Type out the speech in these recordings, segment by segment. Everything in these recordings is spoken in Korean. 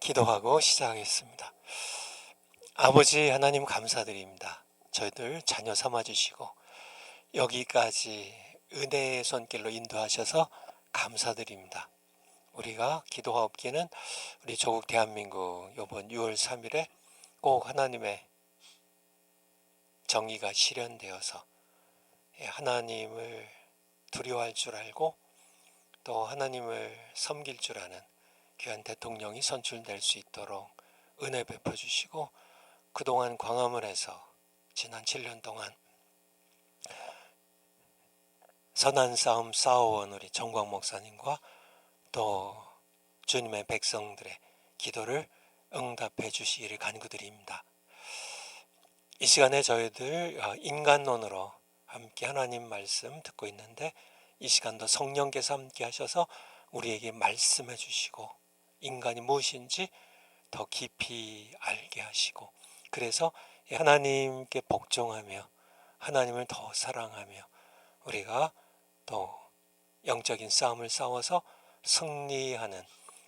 기도하고 시작하겠습니다. 아버지 하나님 감사드립니다. 저희들 자녀 삼아주시고 여기까지 은혜의 손길로 인도하셔서 감사드립니다. 우리가 기도하옵기는 우리 조국 대한민국 이번 6월 3일에 꼭 하나님의 정의가 실현되어서 하나님을 두려워할 줄 알고 또 하나님을 섬길 줄 아는 귀한 대통령이 선출될 수 있도록 은혜 베풀어 주시고, 그동안 광화문에서 지난 7년 동안 선한 싸움 싸워온 우리 정광 목사님과 또 주님의 백성들의 기도를 응답해 주시기를 간구드립니다. 이 시간에 저희들 인간론으로 함께 하나님 말씀 듣고 있는데, 이 시간도 성령께서 함께 하셔서 우리에게 말씀해 주시고 인간이 무엇인지 더 깊이 알게 하시고, 그래서 하나님께 복종하며 하나님을 더 사랑하며 우리가 또 영적인 싸움을 싸워서 승리하는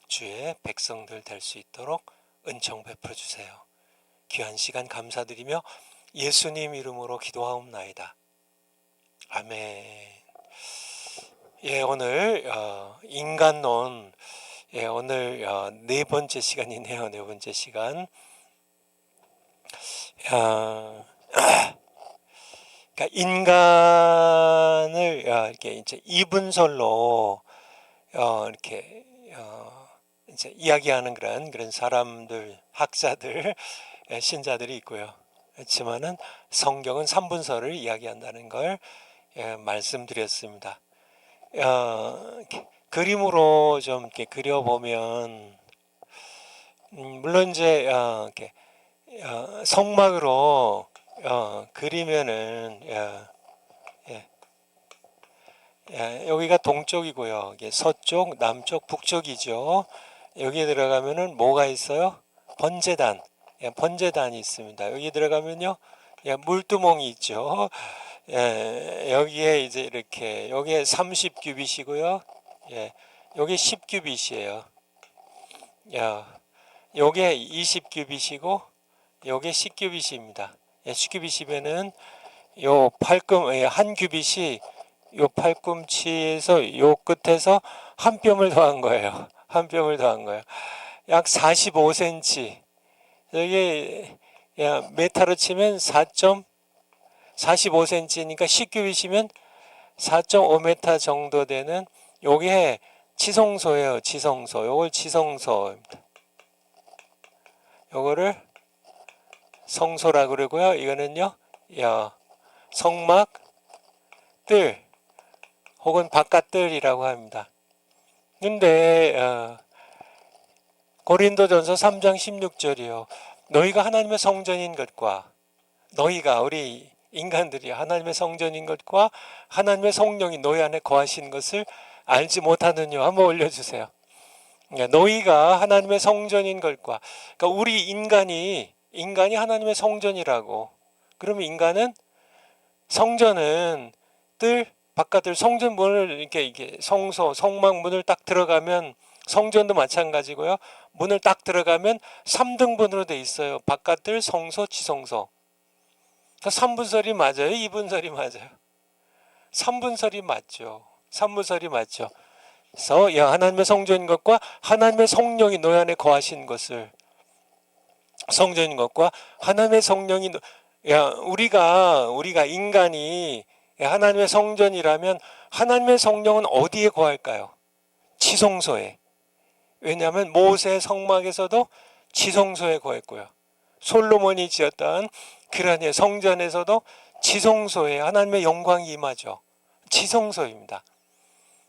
주의 백성들 될 수 있도록 은총 베풀어 주세요. 귀한 시간 감사드리며 예수님 이름으로 기도하옵나이다. 아멘. 오늘 인간론, 오늘 네 번째 시간이네요. 네 번째 시간. 그러니까 인간을 이렇게 이제 이분설로 이렇게 이제 이야기하는 그런 사람들, 학자들, 신자들이 있고요. 그렇지만은 성경은 3분설을 이야기한다는 걸 말씀드렸습니다. 그림으로 좀 이렇게 그려보면, 물론 이제 이렇게 성막으로 그리면은 여기가 동쪽이고요. 이게 서쪽, 남쪽, 북쪽이죠. 여기에 들어가면은 뭐가 있어요? 번제단, 번제단이 있습니다. 여기 들어가면요, 물두멍이 있죠. 여기에 이제 이렇게, 여기에 30규빗이고요. 여기 10규빗이에요. 요게 20규빗이고 요게 10규빗입니다. 10규빗이면은 요 팔꿈, 한 규빗이 요 팔꿈치에서 요 끝에서 한 뼘을 더한 거예요. 한 뼘을 더한 거예요. 약 45cm. 여기 메타로 치면 45cm니까 10규빗이면 4.5m 정도 되는, 요게 지성소예요. 지성소. 요걸 지성소입니다. 요거를 성소라 그러고요. 이거는요, 성막 뜰 혹은 바깥뜰이라고 합니다. 근데 고린도전서 3장 16절이요. 너희가 하나님의 성전인 것과, 너희가, 우리 인간들이 하나님의 성전인 것과 하나님의 성령이 너희 안에 거하신 것을 알지 못하느냐. 한번 올려주세요. 너희가 하나님의 성전인 것과, 그러니까 우리 인간이 하나님의 성전이라고. 그러면 인간은, 성전은 바깥을, 성전 문을 이게 성소, 성막 문을 딱 들어가면, 성전도 마찬가지고요. 문을 딱 들어가면 3등분으로 돼 있어요. 바깥을, 성소, 지성소. 3분설이 맞아요? 2분설이 맞아요? 3분설이 맞죠. 3분설이 맞죠. 그래서 하나님의 성전인 것과 하나님의 성령이 너희 안에 거하신 것을, 성전인 것과 하나님의 성령이, 우리가 인간이 하나님의 성전이라면 하나님의 성령은 어디에 거할까요? 지성소에. 왜냐하면 모세 성막에서도 지성소에 거했고요. 솔로몬이 지었던 그러한 성전에서도 지성소에 하나님의 영광이 임하죠. 지성소입니다.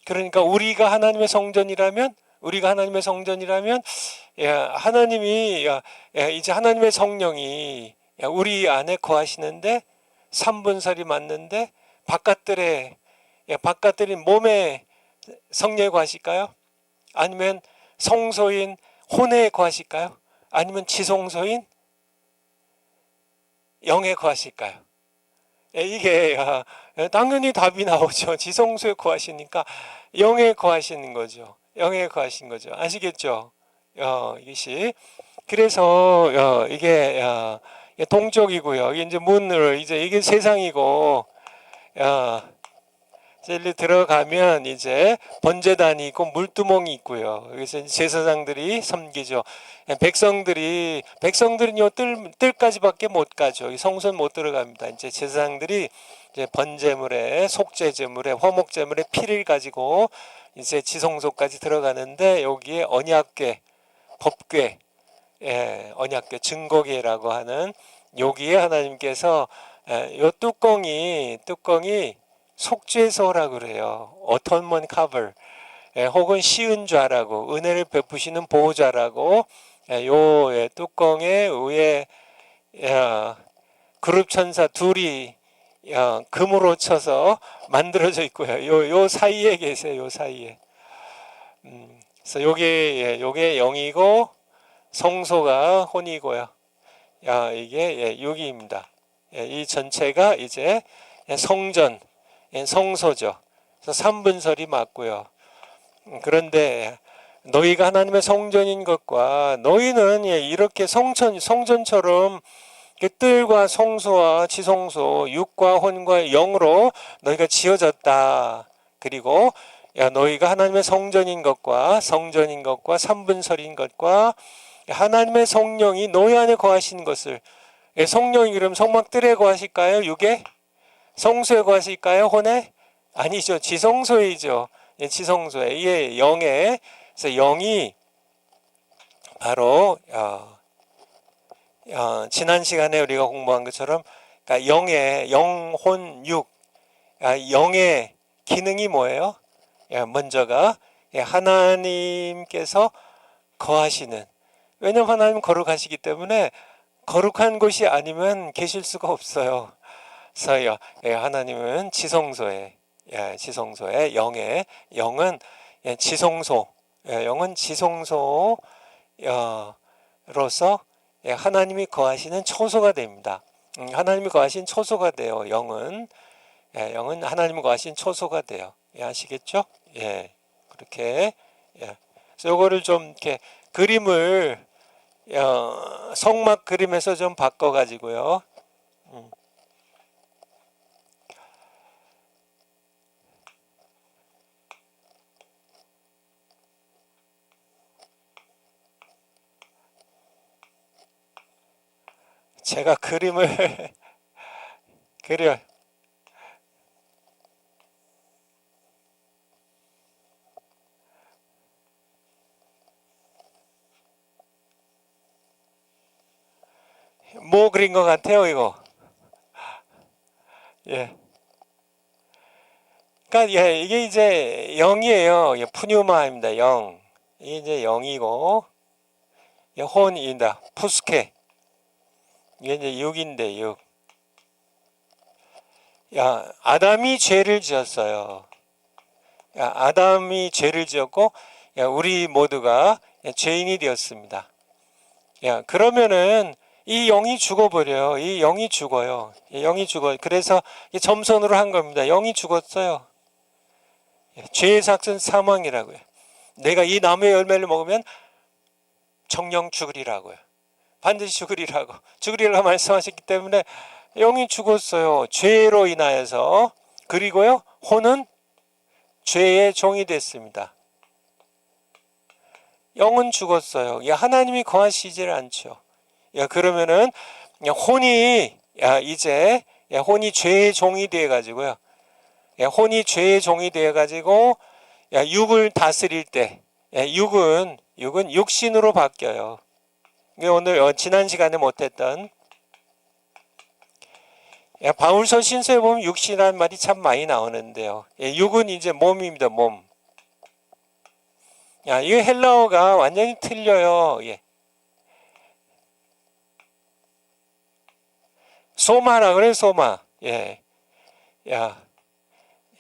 그러니까 우리가 하나님의 성전이라면, 하나님이 이제 하나님의 성령이 우리 안에 거하시는데, 3분설이 맞는데, 바깥들이 몸에 성령이 거하실까요? 아니면 성소인 혼에 거하실까요? 아니면 지성소인 영에 거하실까요? 이게 당연히 답이 나오죠. 지성소에 거하시니까 영에 거하시는 거죠. 영에 거하신 거죠. 아시겠죠? 이것이 그래서 이게 동쪽이고요. 이게 이제 문을 이제 이게 세상이고 이제 들어가면 이제 번제단이 있고 물두멍이 있고요. 그래서 제사장들이 섬기죠. 백성들은 요 뜰까지밖에 못 가죠. 성소는 못 들어갑니다. 이제 제사장들이 이제 번제물에 속죄제물에 화목제물에 피를 가지고 이제 지성소까지 들어가는데 여기에 언약궤, 법궤, 언약궤 증거궤라고 하는 여기에 하나님께서 요 뚜껑이 속죄소라고 그래요. 어톤먼 카버, 혹은 시은좌라고 은혜를 베푸시는 보호자라고 요 뚜껑에 위에 그룹 천사 둘이 금으로 쳐서 만들어져 있고요. 요 사이에 계세요. 요 사이에. 그래서 요게 영이고 성소가 혼이고요. 이게 육입니다. 이 전체가 이제 성전, 성소죠. 그래서 3분설이 맞고요. 그런데 너희가 하나님의 성전인 것과 너희는 이렇게 성전처럼 뜰과 성소와 지성소, 육과 혼과 영으로 너희가 지어졌다. 그리고 너희가 하나님의 성전인 것과 3분설인 것과 하나님의 성령이 너희 안에 거하시는 것을 성령이 그럼 성막뜰에 거하실까요? 육에? 성소에 거하실까요? 혼에? 아니죠. 지성소이죠. 지성소에. 이게 영에. 그래서 영이 바로 지난 시간에 우리가 공부한 것처럼 그러니까 영의 영혼 육. 영의 기능이 뭐예요? 먼저가 하나님께서 거하시는. 왜냐하면 하나님은 거룩하시기 때문에 거룩한 곳이 아니면 계실 수가 없어요. 그래서 하나님은 지성소에 영은 지성소, 영은 지성소로서 하나님이 거하시는 초소가 됩니다. 하나님이 거하신 초소가 돼요. 영은 하나님이 거하신 초소가 돼요. 아시겠죠? 그렇게. 그래서 이거를 좀 이렇게 그림을 성막 그림에서 좀 바꿔가지고요. 제가 그림을 그려. 뭐 그린 것 같아요, 이거? 그러니까 이게 이제 영이에요. 푸뉴마입니다. 영. 이게 이제 영이고, 혼이다. 푸스케. 이게 이제 육인데 육. 아담이 죄를 지었어요. 아담이 죄를 지었고, 우리 모두가 죄인이 되었습니다. 그러면은 이 영이 죽어버려요. 이 영이 죽어요. 영이 죽어요. 그래서 점선으로 한 겁니다. 영이 죽었어요. 죄의 삭은 사망이라고요. 내가 이 나무의 열매를 먹으면 정령 죽으리라고요. 반드시 죽으리라고 말씀하셨기 때문에 영이 죽었어요. 죄로 인하여서. 그리고요, 혼은 죄의 종이 됐습니다. 영은 죽었어요. 하나님이 거하시질 않죠. 그러면은 혼이 이제 혼이 죄의 종이 되어 가지고요. 혼이 죄의 종이 되어 가지고 육을 다스릴 때 육은 육신으로 바뀌어요. 오늘 지난 시간에 못했던 바울서 신서에 보면 육신이라는 말이 참 많이 나오는데요. 육은 이제 몸입니다. 몸. 이 헬라어가 완전히 틀려요. 소마라 그래, 소마.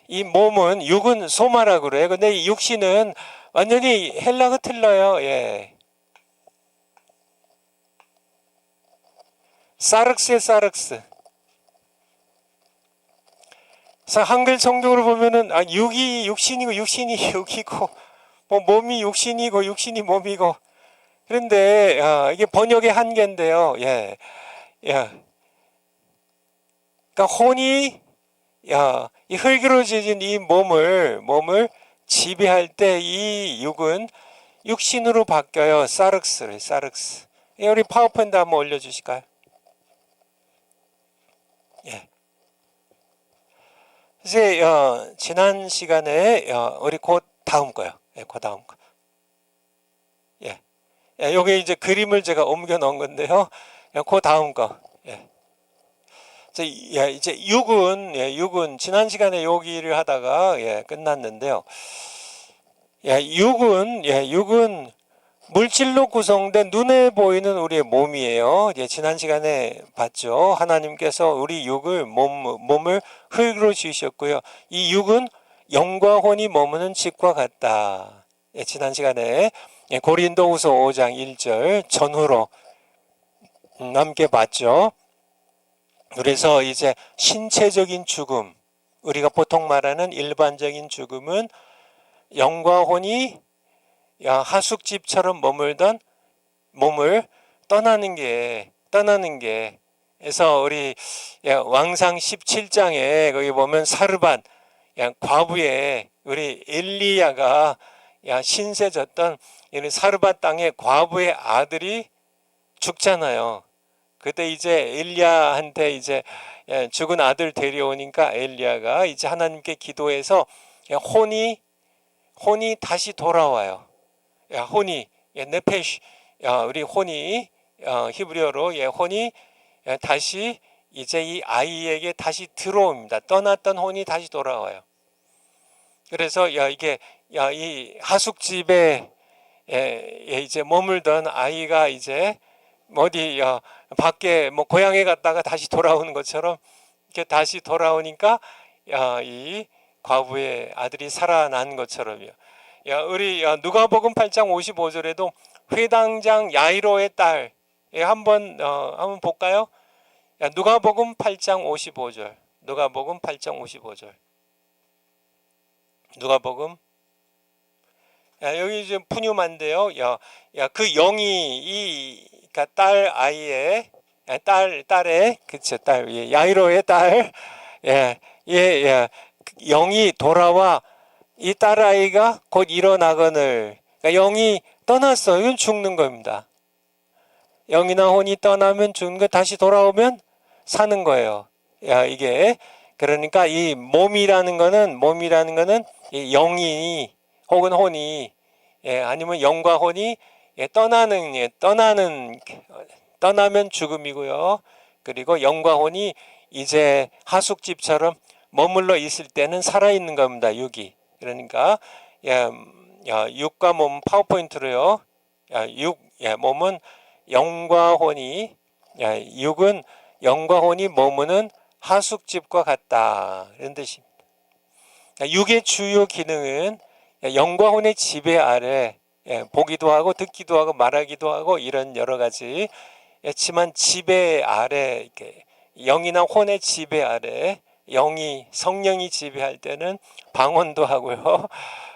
이 몸은 육은 소마라 그래. 근데 이 육신은 완전히 헬라어가 틀려요. 사륵스의 사륵스. 그래서 한글 성경으로 보면은 육이 육신이고 육신이 육이고 뭐 몸이 육신이고 육신이 몸이고 그런데 이게 번역의 한계인데요. 예, 예. 그러니까 혼이 이 흙으로 지진 이 몸을 지배할 때 이 육은 육신으로 바뀌어요. 사륵스. 예, 우리 파워포인트 한번 올려주실까요? 예. 이제 지난 시간에 우리 곧 다음 거요. 예, 그 다음 거. 예. 예, 요게 이제 그림을 제가 옮겨 놓은 건데요. 예, 그 다음 거. 예. 이제 육은 지난 시간에 여기를 하다가 끝났는데요. 육은 물질로 구성된 눈에 보이는 우리의 몸이에요. 지난 시간에 봤죠. 하나님께서 우리 육을 몸을 흙으로 지으셨고요. 이 육은 영과 혼이 머무는 집과 같다. 지난 시간에 고린도후서 5장 1절 전후로 함께 봤죠. 그래서 이제 신체적인 죽음, 우리가 보통 말하는 일반적인 죽음은 영과 혼이 하숙집처럼 머물던 몸을 떠나는 게 그래서 우리 왕상 17장에 거기 보면 사르밧 과부의 우리 엘리야가 신세 졌던 사르밧 땅의 과부의 아들이 죽잖아요. 그때 이제 엘리야한테 이제 죽은 아들 데려오니까 엘리야가 이제 하나님께 기도해서 혼이 다시 돌아와요. 혼이 네페시 우리 혼이 히브리어로 혼이 다시 이제 이 아이에게 다시 들어옵니다. 떠났던 혼이 다시 돌아와요. 그래서 이게 이 하숙집에 이제 머물던 아이가 이제 어디 밖에 뭐 고향에 갔다가 다시 돌아오는 것처럼 이렇게 다시 돌아오니까 이 과부의 아들이 살아난 것처럼요. 우리 누가복음 8장 55절에도 회당장 야이로의 딸 한번 볼까요? 누가복음 8장 55절. 누가복음 8장 55절. 누가복음 여기 좀 푸뉴만데요. 그 영이 그러니까 딸 아이의 딸의 그쵸 딸 야이로의 딸 영이 돌아와 이 딸아이가 곧 일어나거늘 그러니까 영이 떠났어. 이건 죽는 겁니다. 영이나 혼이 떠나면 죽는 거 다시 돌아오면 사는 거예요. 이게 그러니까 이 몸이라는 거는 이 영이 혹은 혼이 아니면 영과 혼이 떠나면 죽음이고요. 그리고 영과 혼이 이제 하숙집처럼 머물러 있을 때는 살아있는 겁니다. 육이. 그러니까 육과 몸 파워포인트로요. 몸은 영과 혼이 육은 영과 혼이 머무는 하숙집과 같다. 이런 뜻입니다. 육의 주요 기능은 영과 혼의 지배 아래 보기도 하고 듣기도 하고 말하기도 하고 이런 여러 가지 했지만 지배 아래 이렇게 영이나 혼의 지배 아래 성령이 지배할 때는 방언도 하고요.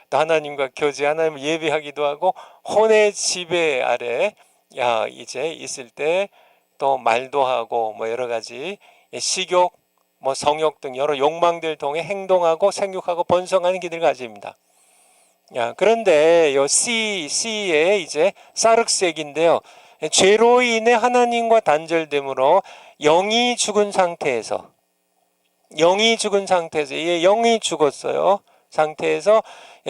또 하나님과 교제 하나님을 예배하기도 하고 혼의 지배 아래 이제 있을 때 또 말도 하고 뭐 여러 가지 식욕 뭐 성욕 등 여러 욕망들 통해 행동하고 생육하고 번성하는 기능을 가집니다. 그런데 요 C에 이제 사륵색인데요. 죄로 인해 하나님과 단절됨으로 영이 죽은 상태에서 영이 죽었어요. 상태에서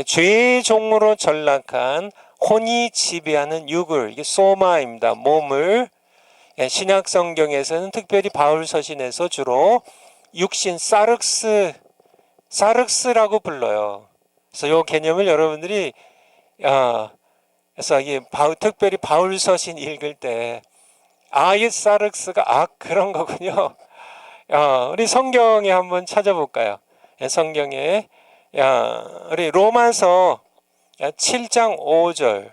죄의 종으로 전락한 혼이 지배하는 육을 이게 소마입니다. 몸을 신약 성경에서는 특별히 바울 서신에서 주로 육신 사륵스라고 불러요. 그래서 이 개념을 여러분들이 그래서 이게 특별히 바울 서신 읽을 때 이 사륵스가 그런 거군요. 우리 성경에 한번 찾아볼까요? 성경에 우리 로마서 7장 5절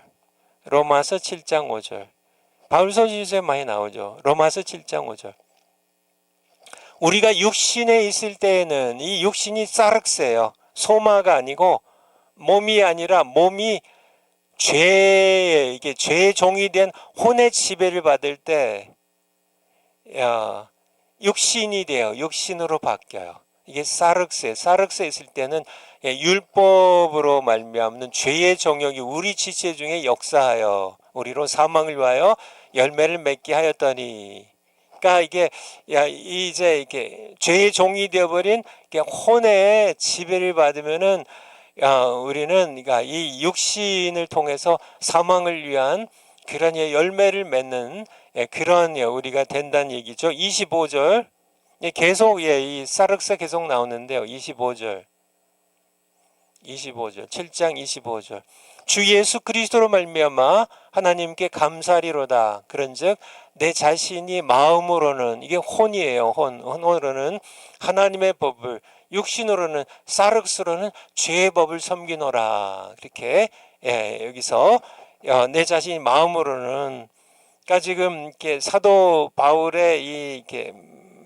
로마서 7장 5절 바울 서신에 많이 나오죠. 로마서 7장 5절 우리가 육신에 있을 때에는 이 육신이 사륵스예요. 소마가 아니고 몸이 아니라 몸이 죄에 이게 죄의 종이 된 혼의 지배를 받을 때 육신이 돼요. 육신으로 바뀌어요. 이게 사륵세 있을 때는 율법으로 말미암는 죄의 정욕이 우리 지체 중에 역사하여 우리로 사망을 위하여 열매를 맺게 하였더니, 그러니까 이게 이제 이게 죄의 종이 되어버린 혼의 지배를 받으면은 우리는 그러니까 이 육신을 통해서 사망을 위한 그런 열매를 맺는 그런 우리가 된다는 얘기죠. 25절 계속 이 사륵세 계속 나오는데요. 25절 7장 25절 주 예수 그리스도로 말미암아 하나님께 감사리로다. 그런즉 내 자신이 마음으로는, 이게 혼이에요. 혼으로는 하나님의 법을, 육신으로는 사륵스로는 죄의 법을 섬기노라. 그렇게 여기서 내 자신이 마음으로는, 그러니까 지금 이렇게 사도 바울의 이렇게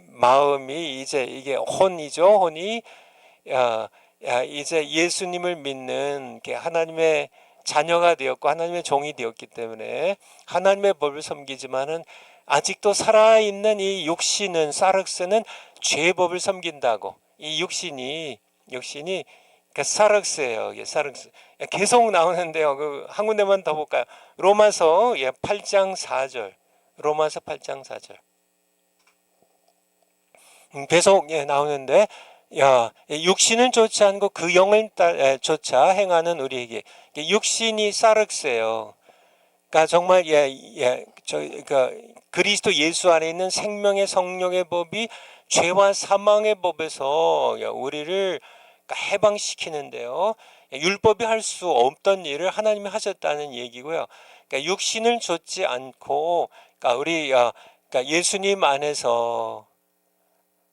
마음이 이제 이게 혼이죠. 혼이 이제 예수님을 믿는 하나님의 자녀가 되었고 하나님의 종이 되었기 때문에 하나님의 법을 섬기지만은 아직도 살아있는 이 육신은, 사륵스는 죄의 법을 섬긴다고. 이 육신이 그러니까 사륵스예요. 사륵스 계속 나오는데요. 한 군데만 더 볼까요? 로마서 8장 4절. 로마서 8장 4절. 계속 나오는데, 육신은 좋지 않고 그 영을 쫓아 행하는 우리에게 육신이 사륵스예요. 그러니까 정말 그러니까 그리스도 예수 안에 있는 생명의 성령의 법이 죄와 사망의 법에서 우리를 해방시키는데요. 율법이 할 수 없던 일을 하나님이 하셨다는 얘기고요. 그러니까 육신을 좇지 않고, 그러니까 우리 그러니까 예수님 안에서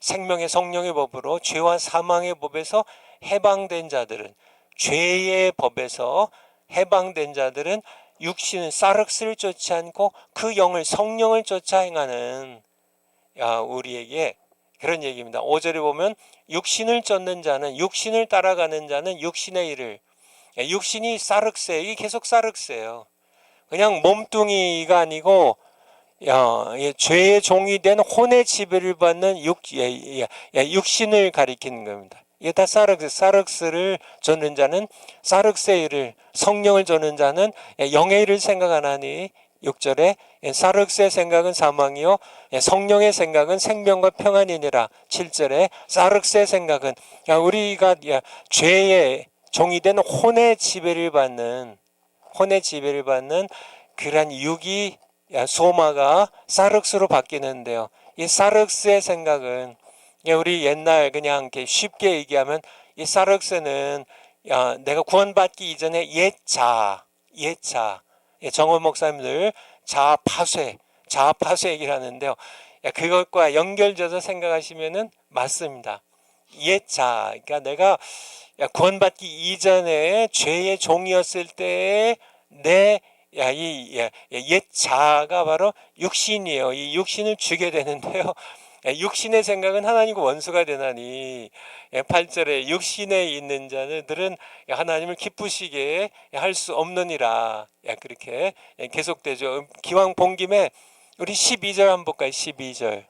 생명의 성령의 법으로 죄와 사망의 법에서 해방된 자들은, 죄의 법에서 해방된 자들은 육신은 사륵스를 쫓지 않고 그 영을, 성령을 쫓아 행하는 우리에게 그런 얘기입니다. 5절에 보면 육신을 쫓는 자는, 육신을 따라가는 자는 육신의 일을, 육신이 사륵스예요. 이게 계속 사륵스예요. 그냥 몸뚱이가 아니고 죄의 종이 된 혼의 지배를 받는 육신을 가리키는 겁니다. 이게 다 사륵스를 쫓는 자는 사륵스의 일을, 성령을 쫓는 자는 영의 일을 생각하나니, 6절에 사륵스의 생각은 사망이요 성령의 생각은 생명과 평안이니라. 7절에 사륵스의 생각은 우리가 죄의 종이 된 혼의 지배를 받는 그러한 육이, 소마가 사륵스로 바뀌는데요. 이 사륵스의 생각은 우리 옛날 그냥 이렇게 쉽게 얘기하면 이 사륵스는 내가 구원받기 이전에 옛자, 정원 목사님들 자아파쇄 얘기를 하는데요. 그것과 연결져서 생각하시면은 맞습니다. 옛자, 그러니까 내가 구원받기 이전에 죄의 종이었을 때의 내 옛자가 바로 육신이에요. 이 육신을 주게 되는데요. 육신의 생각은 하나님과 원수가 되나니, 8절에 육신에 있는 자들은 하나님을 기쁘시게 할 수 없느니라. 그렇게 계속되죠. 기왕 본 김에 우리 12절 한번 볼까요? 12절.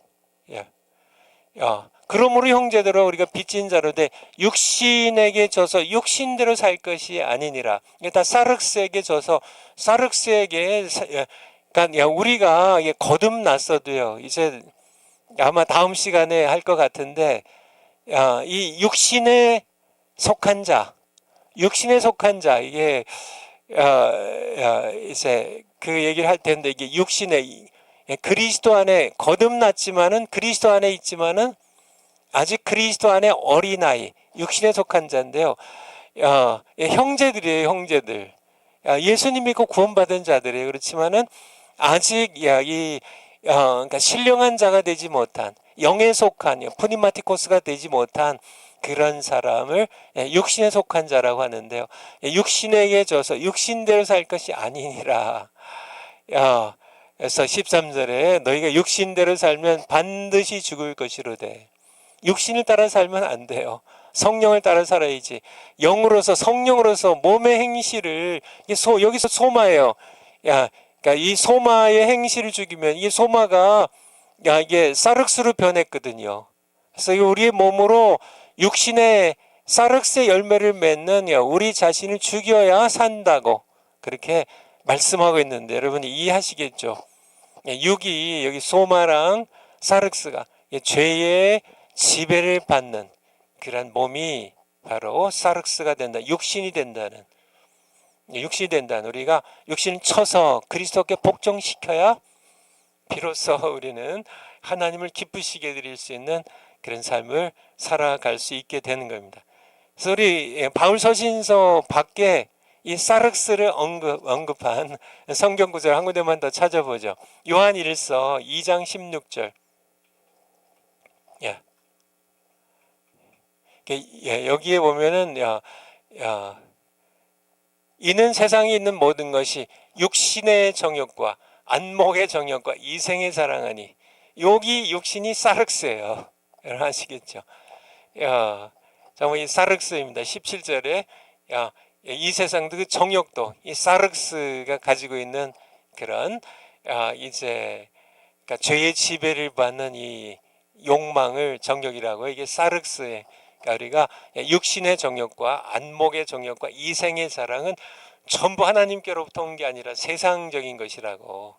그러므로 형제들아 우리가 빚진 자로 돼 육신에게 져서 육신대로 살 것이 아니니라. 이게 다 사륵스에게 져서, 사륵스에게, 그러니까 우리가 거듭났어도요, 이제 아마 다음 시간에 할 것 같은데, 이 육신에 속한 자, 이게 이제 그 얘기를 할 텐데, 이게 육신에, 그리스도 안에 거듭났지만은, 그리스도 안에 있지만은 아직 그리스도 안에 어린아이, 육신에 속한 자인데요. 형제들이에요, 형제들. 예수님 믿고 구원받은 자들이에요. 그렇지만은 아직 그러니까 신령한 자가 되지 못한, 영에 속한, 푸니마티코스가 되지 못한 그런 사람을 육신에 속한 자라고 하는데요. 육신에게 져서 육신대로 살 것이 아니니라. 그래서 13절에 너희가 육신대로 살면 반드시 죽을 것이로되, 육신을 따라 살면 안 돼요. 성령을 따라 살아야지. 영으로서, 성령으로서 몸의 행실을, 여기서 소마예요. 그러니까 이 소마의 행실을 죽이면 이 소마가 이게 사륵스로 변했거든요. 그래서 우리의 몸으로 육신의 사륵스의 열매를 맺는 우리 자신을 죽여야 산다고 그렇게 말씀하고 있는데 여러분이 이해하시겠죠? 육이 여기 소마랑 사륵스가 죄의 지배를 받는 그런 몸이 바로 사륵스가 된다. 육신이 된다는 우리가 육신을 쳐서 그리스도께 복종시켜야 비로소 우리는 하나님을 기쁘시게 드릴 수 있는 그런 삶을 살아갈 수 있게 되는 겁니다. 그래서 우리 바울 서신서 밖에 이 사륵스를 언급한 성경 구절 한 군데만 더 찾아보죠. 요한 1서 2장 16절. 여기에 보면은 이는 세상에 있는 모든 것이 육신의 정욕과 안목의 정욕과 이생의 사랑하니 여기 육신이 사륵스예요. 여러분 아시겠죠? 정말 이 사륵스입니다. 17절에 이 세상도 그 정욕도 이 사륵스가 가지고 있는 그런 이제 그러니까 죄의 지배를 받는 이 욕망을 정욕이라고 이게 사륵스의 그러니까 우리가 육신의 정욕과 안목의 정욕과 이생의 사랑은 전부 하나님께로부터 온 게 아니라 세상적인 것이라고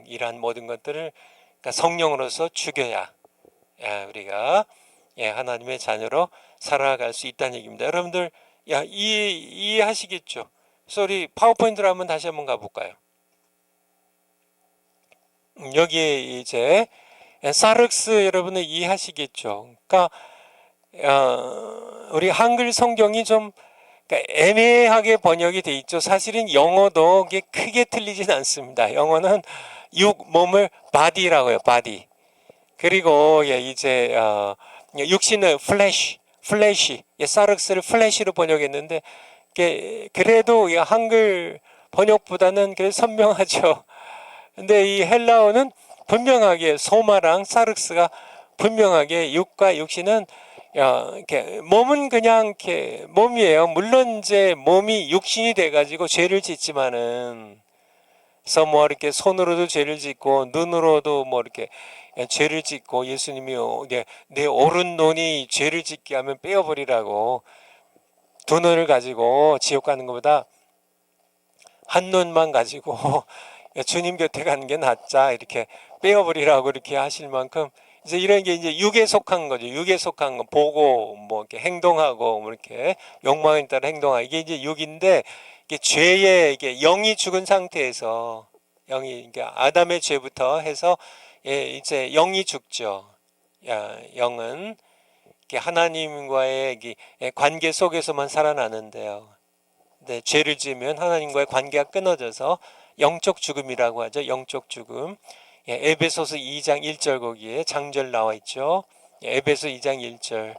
이러한 모든 것들을 그러니까 성령으로서 죽여야 우리가 하나님의 자녀로 살아갈 수 있다는 얘기입니다. 여러분들 이해하시겠죠? 그래서 우리 파워포인트로 한번 다시 한번 가볼까요? 여기에 이제 사륵스 여러분은 이해하시겠죠? 그러니까 우리 한글 성경이 좀 그러니까 애매하게 번역이 돼 있죠. 사실은 영어도 크게 틀리진 않습니다. 영어는 몸을 body라고 해요. body. 그리고 이제 육신은 플래시, 사륵스를 플래시로 번역했는데 그래도 한글 번역보다는 그래도 선명하죠. 근데 이 헬라어는 분명하게 소마랑 사륵스가 분명하게 육과 육신은 이렇게 몸은 그냥 이렇게 몸이에요. 물론 이제 몸이 육신이 돼가지고 죄를 짓지만은 그래서 뭐 이렇게 손으로도 죄를 짓고 눈으로도 뭐 이렇게 죄를 짓고 예수님이 내 오른 눈이 죄를 짓게 하면 빼어버리라고 두 눈을 가지고 지옥 가는 것보다 한 눈만 가지고 주님 곁에 가는 게 낫자 이렇게 빼어버리라고 이렇게 하실 만큼 이제 이런 게 이제 육에 속한 거죠. 육에 속한 거 보고 뭐 이렇게 행동하고 뭐 이렇게 욕망에 따라 행동하고 이게 이제 육인데 이게 죄에 이게 영이 죽은 상태에서 영이 그러니까 아담의 죄부터 해서 이제 영이 죽죠. 영은 하나님과의 관계 속에서만 살아나는데요. 근데 죄를 지으면 하나님과의 관계가 끊어져서 영적 죽음이라고 하죠. 영적 죽음. 에베소서 2장 1절 거기에 장절 나와 있죠. 에베소 2장 1절.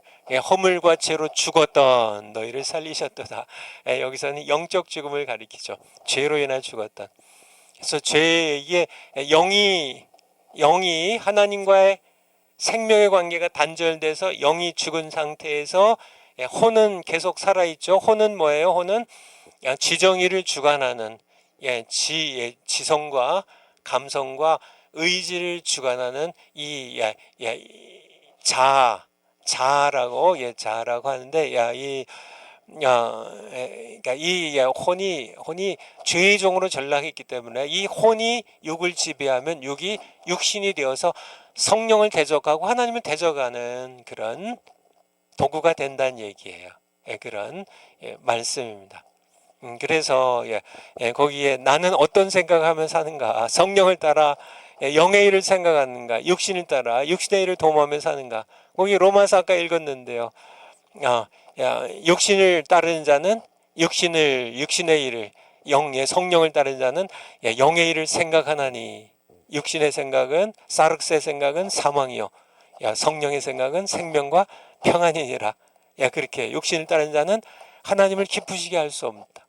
허물과 죄로 죽었던 너희를 살리셨도다. 여기서는 영적 죽음을 가리키죠. 죄로 인해 죽었던. 그래서 죄의 영이 하나님과의 생명의 관계가 단절돼서 영이 죽은 상태에서 혼은 계속 살아있죠. 혼은 뭐예요? 혼은 지정의를 주관하는 지성과 감성과 의지를 주관하는 이 자아라고 하는데 그러니까 이 혼이 죄의 종으로 전락했기 때문에 이 혼이 육을 지배하면 육이 육신이 되어서 성령을 대적하고 하나님을 대적하는 그런 도구가 된다는 얘기예요. 그런 말씀입니다. 그래서 거기에 나는 어떤 생각을 하면 사는가? 성령을 따라 영의 일을 생각하는가? 육신을 따라 육신의 일을 도모하며 사는가? 거기 로마서 아까 읽었는데요. 육신을 따르는 자는 육신의 일을 성령을 따르는 자는 영의 일을 생각하나니 육신의 생각은 사륵스의 생각은 사망이요 성령의 생각은 생명과 평안이니라. 그렇게 육신을 따르는 자는 하나님을 기쁘시게 할 수 없다.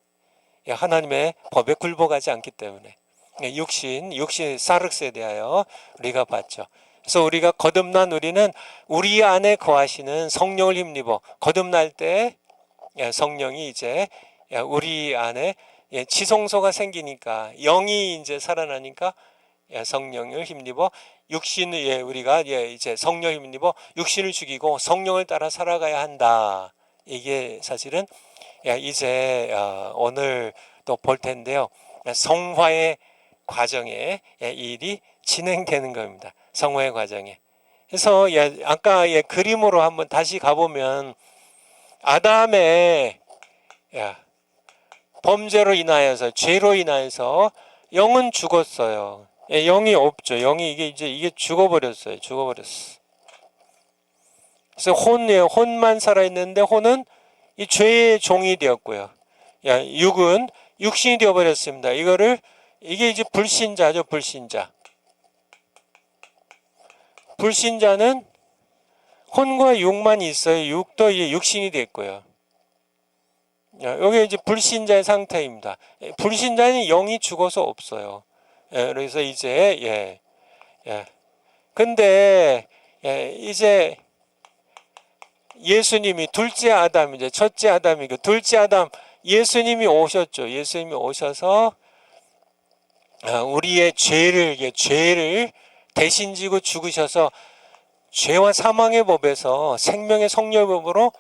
하나님의 법에 굴복하지 않기 때문에 육신 사륵스에 대하여 우리가 봤죠. 그래서 우리가 거듭난 우리는 우리 안에 거하시는 성령을 힘입어 거듭날 때 성령이 이제 우리 안에 지성소가 생기니까 영이 이제 살아나니까 성령을 힘입어 육신을 우리가 이제 성령을 힘입어 육신을 죽이고 성령을 따라 살아가야 한다. 이게 사실은 이제 오늘 또 볼 텐데요. 성화의 과정에 이 일이 진행되는 겁니다. 성화의 과정에. 그래서 아까 그림으로 한번 다시 가보면 아담의 범죄로 인하여서 죄로 인하여서 영은 죽었어요. 영이 없죠. 영이 이게 죽어버렸어요. 죽어버렸어. 그래서 혼만 살아있는데 혼은 이 죄의 종이 되었고요. 육은 육신이 되어버렸습니다. 이게 이제 불신자죠. 불신자. 불신자는 혼과 육만 있어요. 육도 이제 육신이 됐고요. 여기 이제 불신자의 상태입니다. 불신자는 영이 죽어서 없어요. 그래서 이제 근데 이제 예수님이 둘째 아담이죠. 첫째 아담이고 둘째 아담 예수님이 오셨죠. 예수님이 오셔서 우리의 죄를 대신 지고 죽으셔서 죄와 사망의 법에서 생명의 성령법으로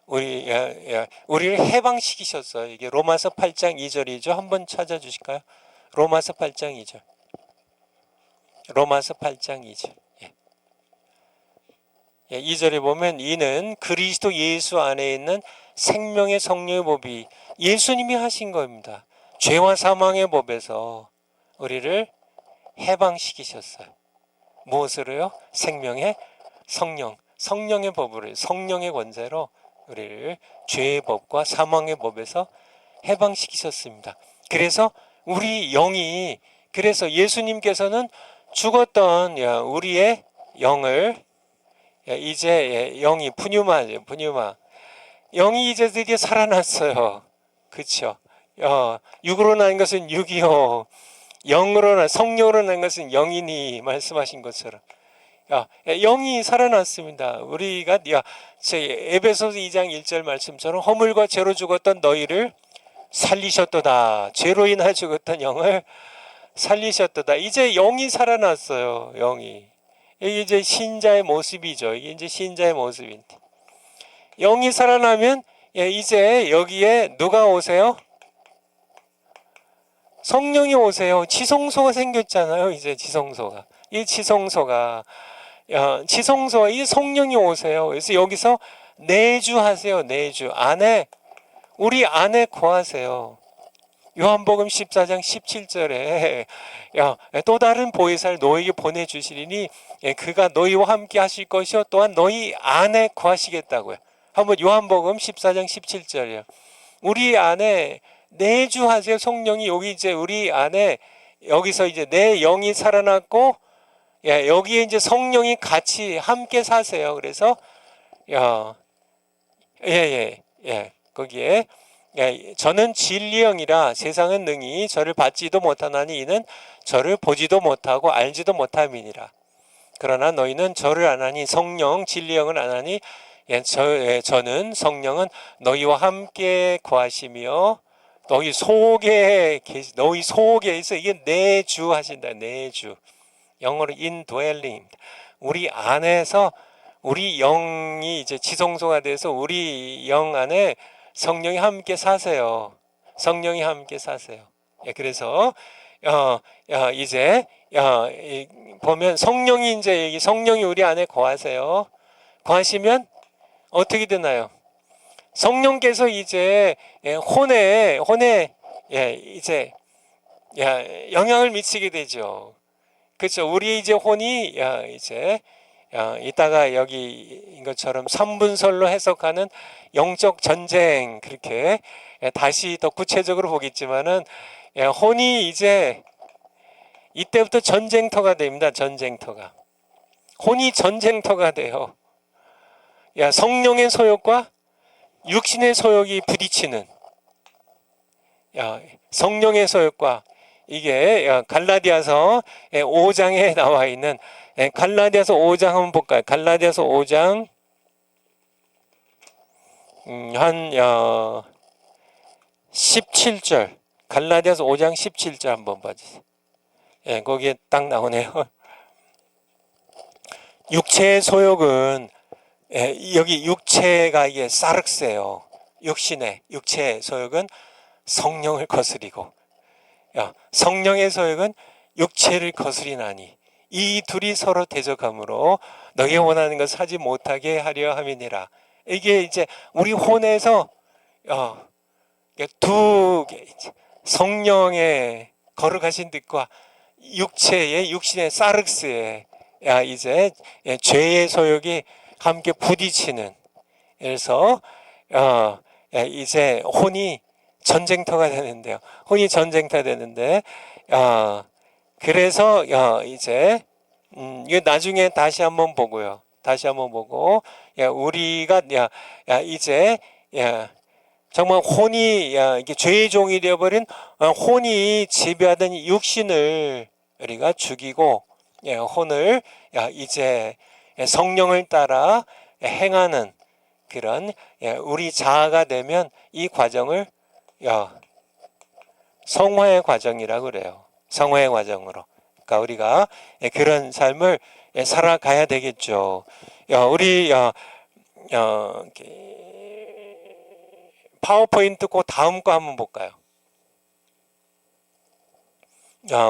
우리를 해방시키셨어요. 이게 로마서 8장 2절이죠. 한번 찾아주실까요? 로마서 8장 2절. 로마서 8장 2절. 2절에 보면 이는 그리스도 예수 안에 있는 생명의 성령의 법이 예수님이 하신 겁니다. 죄와 사망의 법에서 우리를 해방시키셨어요. 무엇으로요? 생명의 성령의 법으로, 성령의 권세로 우리를 죄의 법과 사망의 법에서 해방시키셨습니다. 그래서 우리 영이, 그래서 예수님께서는 죽었던 우리의 영을 이제 영이 푸뉴마죠. 푸뉴마. 영이 이제 드디어 살아났어요. 그렇죠? 육으로 난 것은 육이요. 성령으로 난 것은 영이니 말씀하신 것처럼. 영이 살아났습니다. 우리가 에베소서 2장 1절 말씀처럼 허물과 죄로 죽었던 너희를 살리셨도다. 죄로 인하여 죽었던 영을 살리셨도다. 이제 영이 살아났어요. 영이. 이게 이제 신자의 모습이죠. 이게 이제 신자의 모습인데. 영이 살아나면 이제 여기에 누가 오세요? 성령이 오세요. 지성소가 생겼잖아요. 이제 지성소가. 이 지성소가 이 성령이 오세요. 그래서 여기서 내주하세요. 내주. 우리 안에 거하세요. 요한복음 14장 17절에 또 다른 보혜사를 너희에게 보내주시리니 그가 너희와 함께 하실 것이요 또한 너희 안에 거하시겠다고요. 한번 요한복음 14장 17절이요. 우리 안에 내주하세요. 성령이 여기 이제 우리 안에 여기서 이제 내 영이 살아났고 여기에 이제 성령이 같이 함께 사세요. 그래서 거기에 저는 진리 영이라 세상은 능히 저를 받지도 못하나니 이는 저를 보지도 못하고 알지도 못함이니라. 그러나 너희는 저를 아나니 성령 진리 영을 아나니 저는 성령은 너희와 함께 거하시며 너희 속에 있어. 이게 내주 하신다. 내주. 영어로 indwelling. 우리 안에서 우리 영이 이제 지성소가 돼서 우리 영 안에 성령이 함께 사세요. 성령이 함께 사세요. 그래서 이제 보면 성령이 우리 안에 거하세요. 거하시면 어떻게 되나요? 성령께서 이제 혼에 이제 영향을 미치게 되죠. 그렇죠. 우리 이제 혼이 이제 이따가 여기 것처럼 3분설로 해석하는 영적 전쟁 그렇게 다시 더 구체적으로 보겠지만은 혼이 이제 이때부터 전쟁터가 됩니다. 전쟁터가. 혼이 전쟁터가 돼요. 성령의 소욕과 육신의 소욕이 부딪히는 성령의 소욕과 이게 갈라디아서 5장에 나와 있는 갈라디아서 5장 한번 볼까요? 갈라디아서 5장 한 17절 갈라디아서 5장 17절 한번 봐주세요. 예, 거기에 딱 나오네요. 육체의 소욕은, 예, 여기 육체가 이게 사륵스예요. 육신의 육체의 소욕은 성령을 거스리고, 성령의 소욕은 육체를 거스리나니 이 둘이 서로 대적함으로 너희 원하는 것을 하지 못하게 하려 함이니라. 이게 이제 우리 혼에서 두 개, 성령의 거룩하신 뜻과 육체의 육신의 사륵스의 이제 죄의 소욕이 함께 부딪히는, 그래서 이제 혼이 전쟁터가 되는데요. 혼이 전쟁터 되는데 그래서 이제 이거 나중에 다시 한번 보고요. 다시 한번 보고 우리가 이제 정말 혼이 이게 죄의 종이 되어버린 혼이 지배하던 육신을 우리가 죽이고 혼을 이제 성령을 따라 행하는 그런 우리 자아가 되면 이 과정을 성화의 과정이라고 그래요. 성화의 과정으로. 그러니까 우리가 그런 삶을 살아가야 되겠죠. 우리 파워포인트 그 다음 거 한번 볼까요?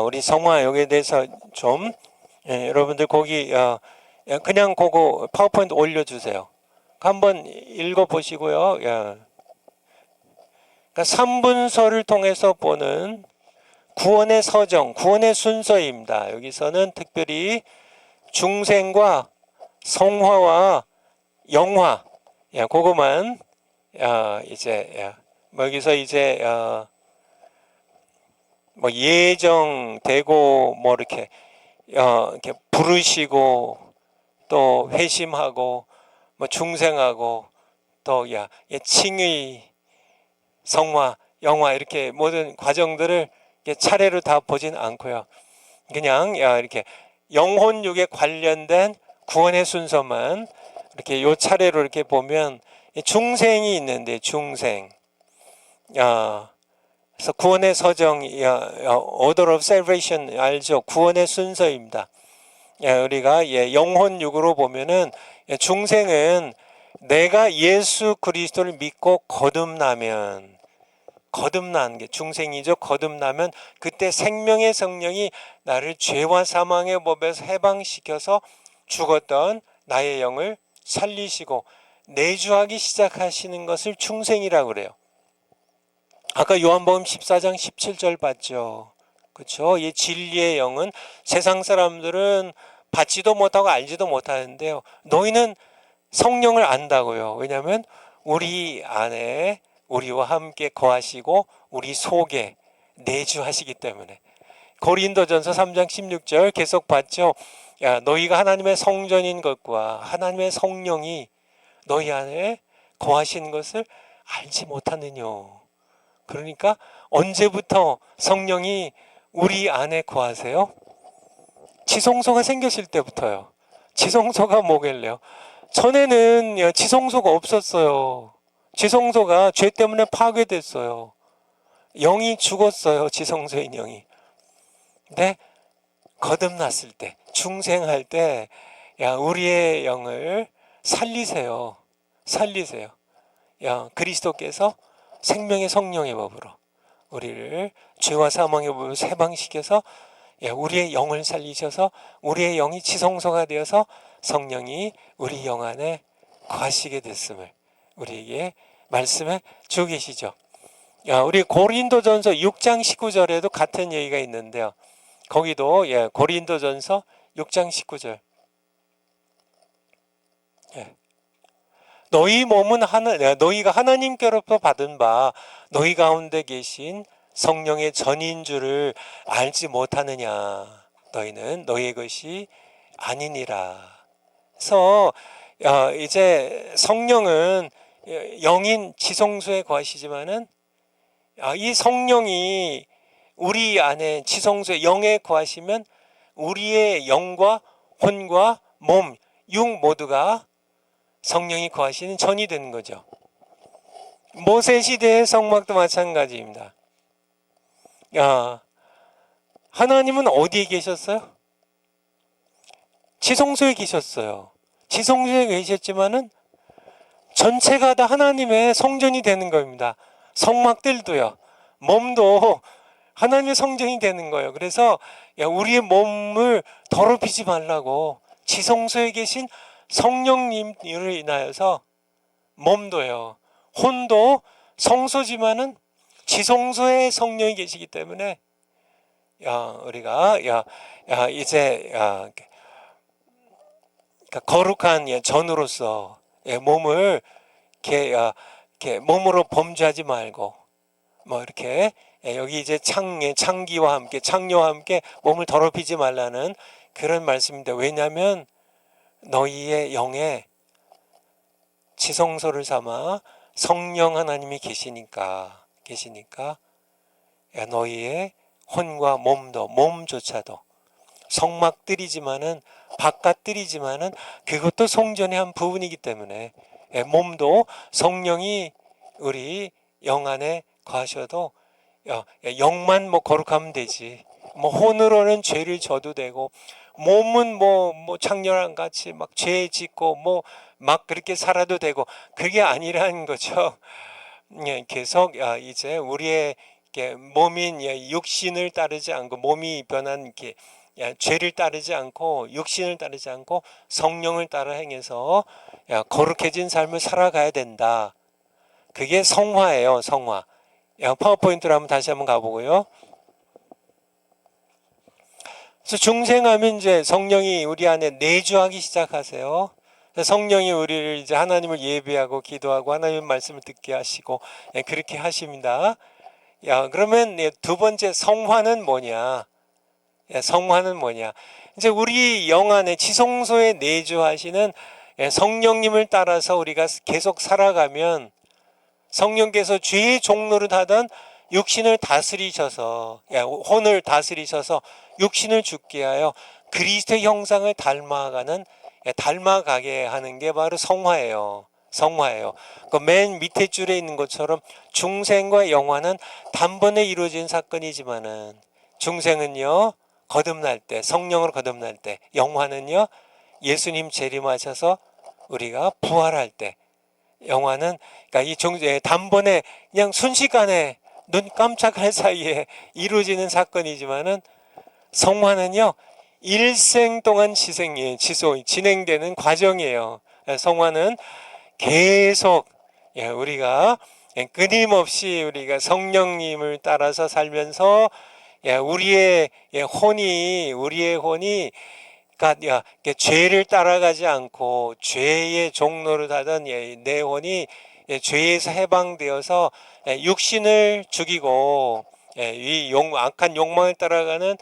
우리 성화 여기에 대해서 좀 여러분들 거기 그냥 그거 파워포인트 올려주세요. 한번 읽어보시고요. 그러니까 3분서를 통해서 보는 구원의 서정, 구원의 순서입니다. 여기서는 특별히 중생과 성화와 영화, 그거만 이제 여기서 이제 뭐 예정되고 뭐 이렇게 부르시고 또 회심하고 뭐 중생하고 또 칭의, 성화, 영화 이렇게 모든 과정들을 차례로 다 보진 않고요. 그냥 이렇게 영혼육에 관련된 구원의 순서만 이렇게 요 차례로 이렇게 보면 중생이 있는데 중생. 그래서 구원의 서정, Order of Salvation 알죠? 구원의 순서입니다. 우리가 영혼육으로 보면은 중생은 내가 예수 그리스도를 믿고 거듭나면, 거듭난 게 중생이죠. 거듭나면 그때 생명의 성령이 나를 죄와 사망의 법에서 해방시켜서 죽었던 나의 영을 살리시고 내주하기 시작하시는 것을 중생이라고 그래요. 아까 요한복음 14장 17절 봤죠. 그렇죠? 이 진리의 영은 세상 사람들은 받지도 못하고 알지도 못하는데요. 너희는 성령을 안다고요. 왜냐하면 우리 안에 우리와 함께 거하시고 우리 속에 내주하시기 때문에. 고린도전서 3장 16절 계속 봤죠. 너희가 하나님의 성전인 것과 하나님의 성령이 너희 안에 거하시는 것을 알지 못하느냐. 그러니까 언제부터 성령이 우리 안에 거하세요? 지성소가 생겼을 때부터요. 지성소가 뭐길래요? 전에는 지성소가 없었어요. 지성소가 죄 때문에 파괴됐어요. 영이 죽었어요. 지성소의 영이. 근데 거듭났을 때, 중생할 때 우리의 영을 살리세요. 살리세요. 그리스도께서 생명의 성령의 법으로 우리를 죄와 사망의 법으로 해방시켜서 우리의 영을 살리셔서 우리의 영이 지성소가 되어서 성령이 우리 영 안에 거하시게 됐음을 우리에게 말씀해 주고 계시죠. 우리 고린도전서 6장 19절에도 같은 얘기가 있는데요. 거기도 고린도전서 6장 19절. 너희 몸은 너희가 하나님께로부터 받은 바 너희 가운데 계신 성령의 전인 줄을 알지 못하느냐. 너희는 너희의 것이 아니니라. 그래서 이제 성령은 영인 지성소에 거하시지만은 이 성령이 우리 안에 지성소에 영에 거하시면 우리의 영과 혼과 몸, 육 모두가 성령이 거하시는 전이 되는 거죠. 모세 시대의 성막도 마찬가지입니다. 야, 하나님은 어디에 계셨어요? 지성소에 계셨어요. 지성소에 계셨지만은 전체가 다 하나님의 성전이 되는 겁니다. 성막들도요. 몸도 하나님의 성전이 되는 거예요. 그래서 우리의 몸을 더럽히지 말라고 지성소에 계신 성령님을 인하여서 몸도요. 혼도 성소지만은 지성소에 성령이 계시기 때문에 우리가 이제 거룩한 전으로서 몸을 이렇게 몸으로 범죄하지 말고 뭐 이렇게 여기 이제 창기와 함께 창녀와 함께 몸을 더럽히지 말라는 그런 말씀인데, 왜냐하면 너희의 영에 지성소를 삼아 성령 하나님이 계시니까 너희의 혼과 몸조차도 성막들이지만은 바깥들이지만은 그것도 성전의 한 부분이기 때문에 몸도 성령이 우리 영 안에 거하셔도 영만 뭐 거룩하면 되지, 뭐 혼으로는 죄를 져도 되고 몸은 뭐 창녀랑 같이 막 죄 짓고 뭐 막 그렇게 살아도 되고, 그게 아니라는 거죠. 계속 이제 우리의 몸인 육신을 따르지 않고, 몸이 변한 이렇게 죄를 따르지 않고 육신을 따르지 않고 성령을 따라 행해서 거룩해진 삶을 살아가야 된다. 그게 성화예요. 성화. 파워포인트로 한번 다시 한번 가보고요. 그래서 중생하면 이제 성령이 우리 안에 내주하기 시작하세요. 성령이 우리를 이제 하나님을 예배하고 기도하고 하나님의 말씀을 듣게 하시고 그렇게 하십니다. 그러면 두 번째 성화는 뭐냐? 성화는 뭐냐? 이제 우리 영 안에 지성소에 내주하시는 성령님을 따라서 우리가 계속 살아가면 성령께서 죄의 종노릇 하던 육신을 다스리셔서 혼을 다스리셔서 육신을 죽게 하여 그리스도의 형상을 닮아가게 하는 게 바로 성화예요. 성화예요. 그 맨 밑에 줄에 있는 것처럼 중생과 영화는 단번에 이루어진 사건이지만은 중생은요 거듭날 때, 성령으로 거듭날 때, 영화는요 예수님 재림하셔서 우리가 부활할 때, 영화는 그러니까 이 단번에 그냥 순식간에 눈 깜짝할 사이에 이루어지는 사건이지만은 성화는요 일생 동안 진행되는 과정이에요. 성화는 계속 우리가 끊임없이 우리가 성령님을 따라서 살면서 우리의 혼이 그러니까 죄를 따라가지 않고 죄의 종로를 하던 내 혼이 죄에서 해방되어서 육신을 죽이고 이 악한 욕망을 따라가는,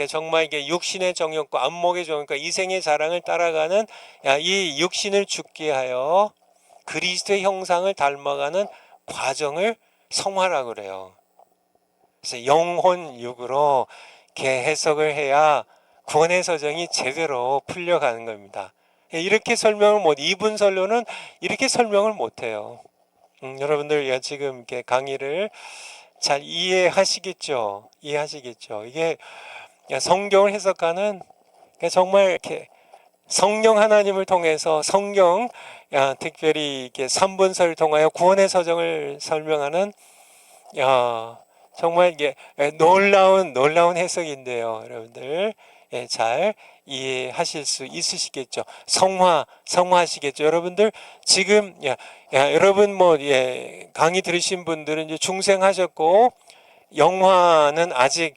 정말 이게 육신의 정욕과 안목의 정욕과 이생의 자랑을 따라가는 이 육신을 죽게 하여 그리스도의 형상을 닮아가는 과정을 성화라고 그래요. 그래서 영혼 육으로 이렇게 해석을 해야 구원의 서정이 제대로 풀려가는 겁니다. 이렇게 설명을 이분설로는 이렇게 설명을 못해요. 여러분들 지금 이렇게 강의를 잘 이해하시겠죠? 이게 성경을 해석하는 정말 이렇게 성령 하나님을 통해서 성경 특별히 이렇게 삼분설을 통하여 구원의 서정을 설명하는 정말 이게 놀라운 해석인데요, 여러분들 잘 이해하실 수 있으시겠죠? 성화하시겠죠? 여러분들 지금 여러분 강의 들으신 분들은 이제 중생하셨고 영화는 아직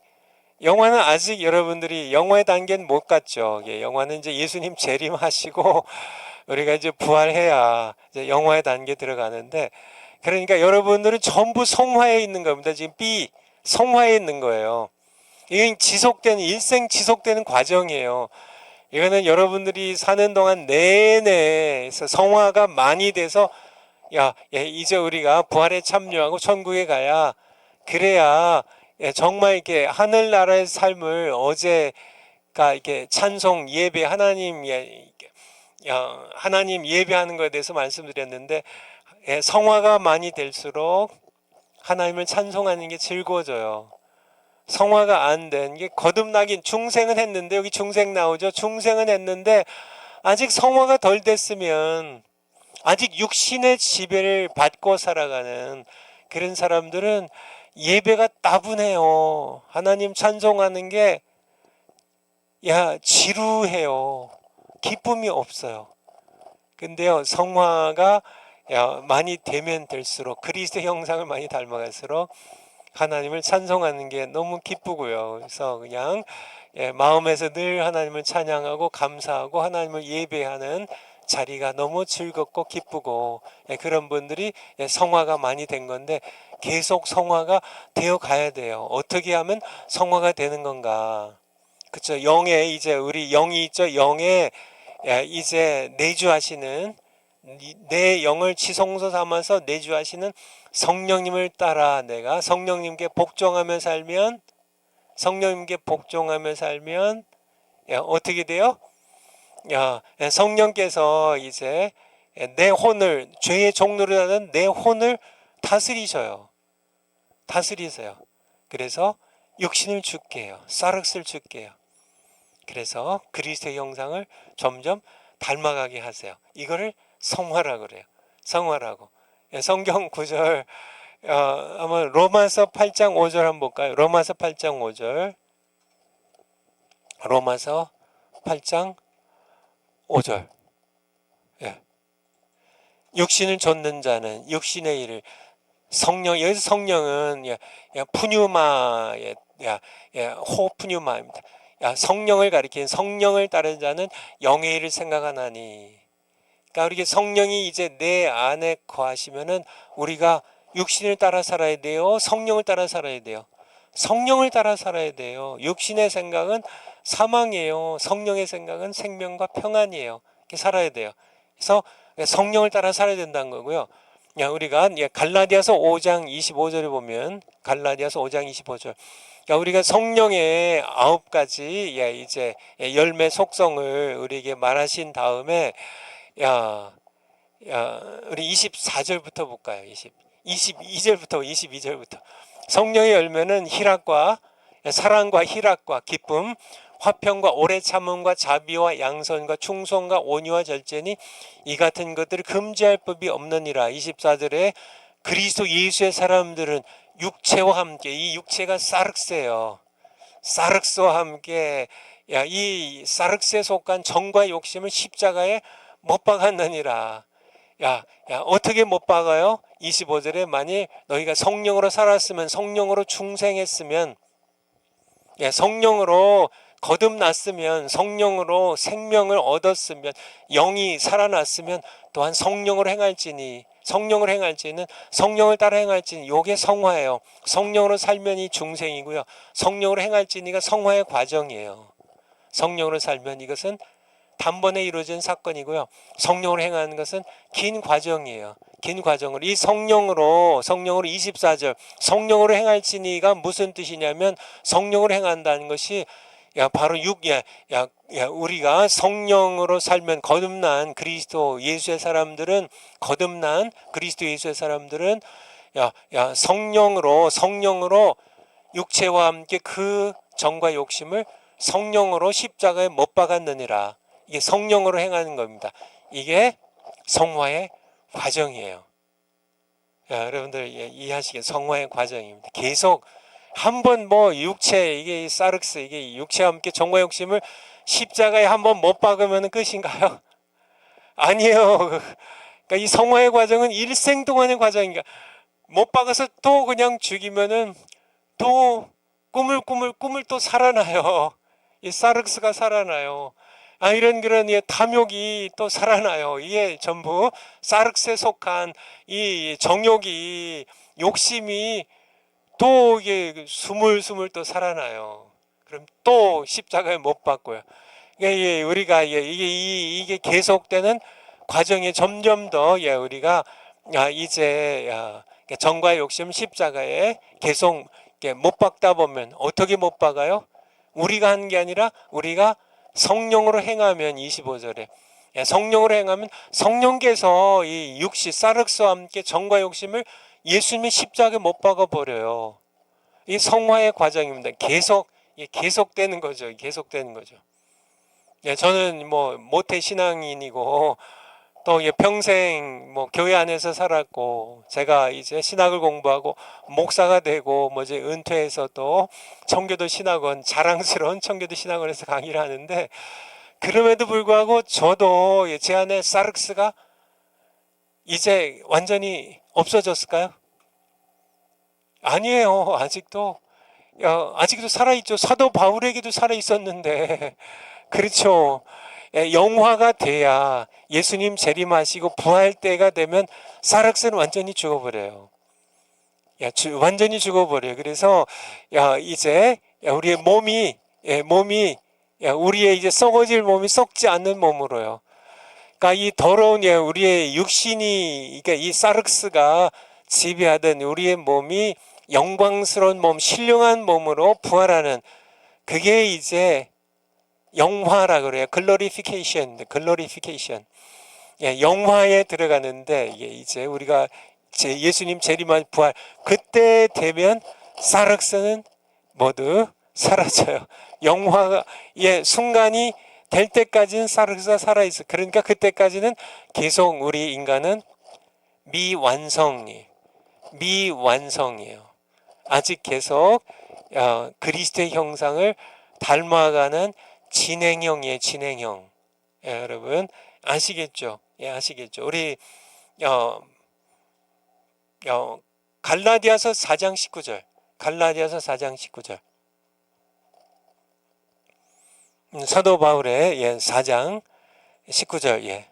여러분들이 영화의 단계는 못 갔죠. 영화는 이제 예수님 재림하시고 우리가 이제 부활해야 이제 영화의 단계 들어가는데, 그러니까 여러분들은 전부 성화에 있는 겁니다. 지금 성화에 있는 거예요. 이건 일생 지속되는 과정이에요. 이거는 여러분들이 사는 동안 내내 성화가 많이 돼서 이제 우리가 부활에 참여하고 천국에 가야, 그래야 정말 이렇게 하늘나라의 삶을, 어제가 이렇게 찬송 예배 하나님 예배하는 것에 대해서 말씀드렸는데, 성화가 많이 될수록 하나님을 찬송하는 게 즐거워져요. 성화가 안 된 게 거듭나긴 중생은 했는데 여기 중생 나오죠. 중생은 했는데 아직 성화가 덜 됐으면 아직 육신의 지배를 받고 살아가는 그런 사람들은 예배가 따분해요. 하나님 찬송하는 게 지루해요. 기쁨이 없어요. 근데요, 성화가 많이 되면 될수록 그리스도의 형상을 많이 닮아갈수록 하나님을 찬송하는 게 너무 기쁘고요. 그래서 그냥 마음에서 늘 하나님을 찬양하고 감사하고 하나님을 예배하는 자리가 너무 즐겁고 기쁘고 그런 분들이 성화가 많이 된 건데 계속 성화가 되어 가야 돼요. 어떻게 하면 성화가 되는 건가? 그렇죠. 영에 이제 우리 영이 있죠. 영에 이제 내주하시는 내 영을 지성소 삼아서 내주하시는 성령님을 따라 내가 성령님께 복종하며 살면 어떻게 돼요? 성령께서 이제 내 혼을 죄의 종로를 하는 내 혼을 다스리세요. 그래서 육신을 죽게 해요. 사륵스를 죽게 해요. 그래서 그리스도의 형상을 점점 닮아가게 하세요. 이거를 성화라고 그래요. 성화라고. 성경 구절 한번 로마서 8장 5절 한번 볼까요? 로마서 8장 5절. 로마서 8장 5절. 육신을 좇는 자는 육신의 일을 성령, 여기서 성령은 푸뉴마, 호푸뉴마입니다. 성령을 가리키는 성령을 따르는 자는 영의 일을 생각하나니. 그러니까 우리 성령이 이제 내 안에 거하시면은 우리가 육신을 따라 살아야 돼요. 성령을 따라 살아야 돼요. 성령을 따라 살아야 돼요. 육신의 생각은 사망이에요. 성령의 생각은 생명과 평안이에요. 이렇게 살아야 돼요. 그래서 성령을 따라 살아야 된다는 거고요. 우리가 갈라디아서 5장 25절에 보면 갈라디아서 5장 25절. 우리가 성령의 9가지 이제 열매 속성을 우리에게 말하신 다음에 우리 24절부터 볼까요? 22절부터 성령의 열매는 희락과 사랑과 희락과 기쁨, 화평과 오래 참음과 자비와 양선과 충성과 온유와 절제니 이 같은 것들을 금지할 법이 없느니라. 24절에 그리스도 예수의 사람들은 육체와 함께, 이 육체가 사륵스예요. 사륵스와 함께 이 사륵스에 속한 정과 욕심을 십자가에 못 박았느니라. 어떻게 못 박아요? 25절에 만일 너희가 성령으로 살았으면, 성령으로 충생했으면, 성령으로 거듭났으면, 성령으로 생명을 얻었으면, 영이 살아났으면 또한 성령으로 행할지니, 성령을 따라 행할지니, 요게 성화예요. 성령으로 살면 이 중생이고요. 성령으로 행할지니가 성화의 과정이에요. 성령으로 살면 이것은 단번에 이루어진 사건이고요. 성령으로 행하는 것은 긴 과정이에요. 긴 과정을 이 성령으로 24절 성령으로 행할지니가 무슨 뜻이냐면 성령으로 행한다는 것이 바로 우리가 성령으로 살면 거듭난 그리스도 예수의 사람들은 성령으로 육체와 함께 그 정과 욕심을 성령으로 십자가에 못 박았느니라. 이게 성령으로 행하는 겁니다. 이게 성화의 과정이에요. 여러분들 이해하시게 성화의 과정입니다. 계속 한번 육체 이게 사륵스 이게 육체와 함께 정과 욕심을 십자가에 한번 못 박으면 끝인가요? 아니에요. 그러니까 이 성화의 과정은 일생 동안의 과정이니까 못 박아서 또 그냥 죽이면은 또 꿈을 또 살아나요. 이 사륵스가 살아나요. 이런 그런 탐욕이 또 살아나요. 이게 전부 사륵스에 속한 이 정욕이 욕심이 또 이게 스물스물 또 살아나요. 그럼 또 십자가에 못 박고요. 우리가 이게 계속되는 과정에 점점 더 우리가 이제 정과 욕심 십자가에 계속 못 박다 보면 어떻게 못 박아요? 우리가 하는 게 아니라 우리가 성령으로 행하면 25절에 성령으로 행하면 성령께서 이 육시 사륵스와 함께 정과 욕심을 예수님의 십자가에 못 박아 버려요. 이 성화의 과정입니다. 계속되는 거죠. 계속되는 거죠. 예, 저는 뭐 모태 신앙인이고 또 평생 뭐 교회 안에서 살았고, 제가 이제 신학을 공부하고 목사가 되고 뭐 이제 은퇴해서 또 청교도 신학원, 자랑스러운 청교도 신학원에서 강의를 하는데, 그럼에도 불구하고 저도 제 안에 사륵스가 이제 완전히 없어졌을까요? 아니에요. 아직도 살아있죠. 사도 바울에게도 살아있었는데 그렇죠. 영화가 돼야 예수님 재림하시고 부활 때가 되면 사륵스는 완전히 죽어버려요. 완전히 죽어버려요. 그래서 이제 우리의 몸이 우리의 이제 썩어질 몸이 썩지 않는 몸으로요. 그러니까 이 더러운 우리의 육신이, 그러니까 이 사륵스가 지배하던 우리의 몸이 영광스러운 몸, 신령한 몸으로 부활하는, 그게 이제 영화라 그래요. 글로리피케이션. 영화에 들어가는데, 이게 이제 우리가 예수님 재림한 부활, 그때 되면 사륵스는 모두 사라져요. 영화가 순간이 될 때까지는 사륵스가 살아있어. 그러니까 그때까지는 계속 우리 인간은 미완성이에요. 아직 계속 그리스도의 형상을 닮아가는 진행형이에요. 진행형. 여러분 아시겠죠? 아시겠죠? 우리 갈라디아서 4장 19절. 갈라디아서 4장 19절. 사도 바울의 4장 19절.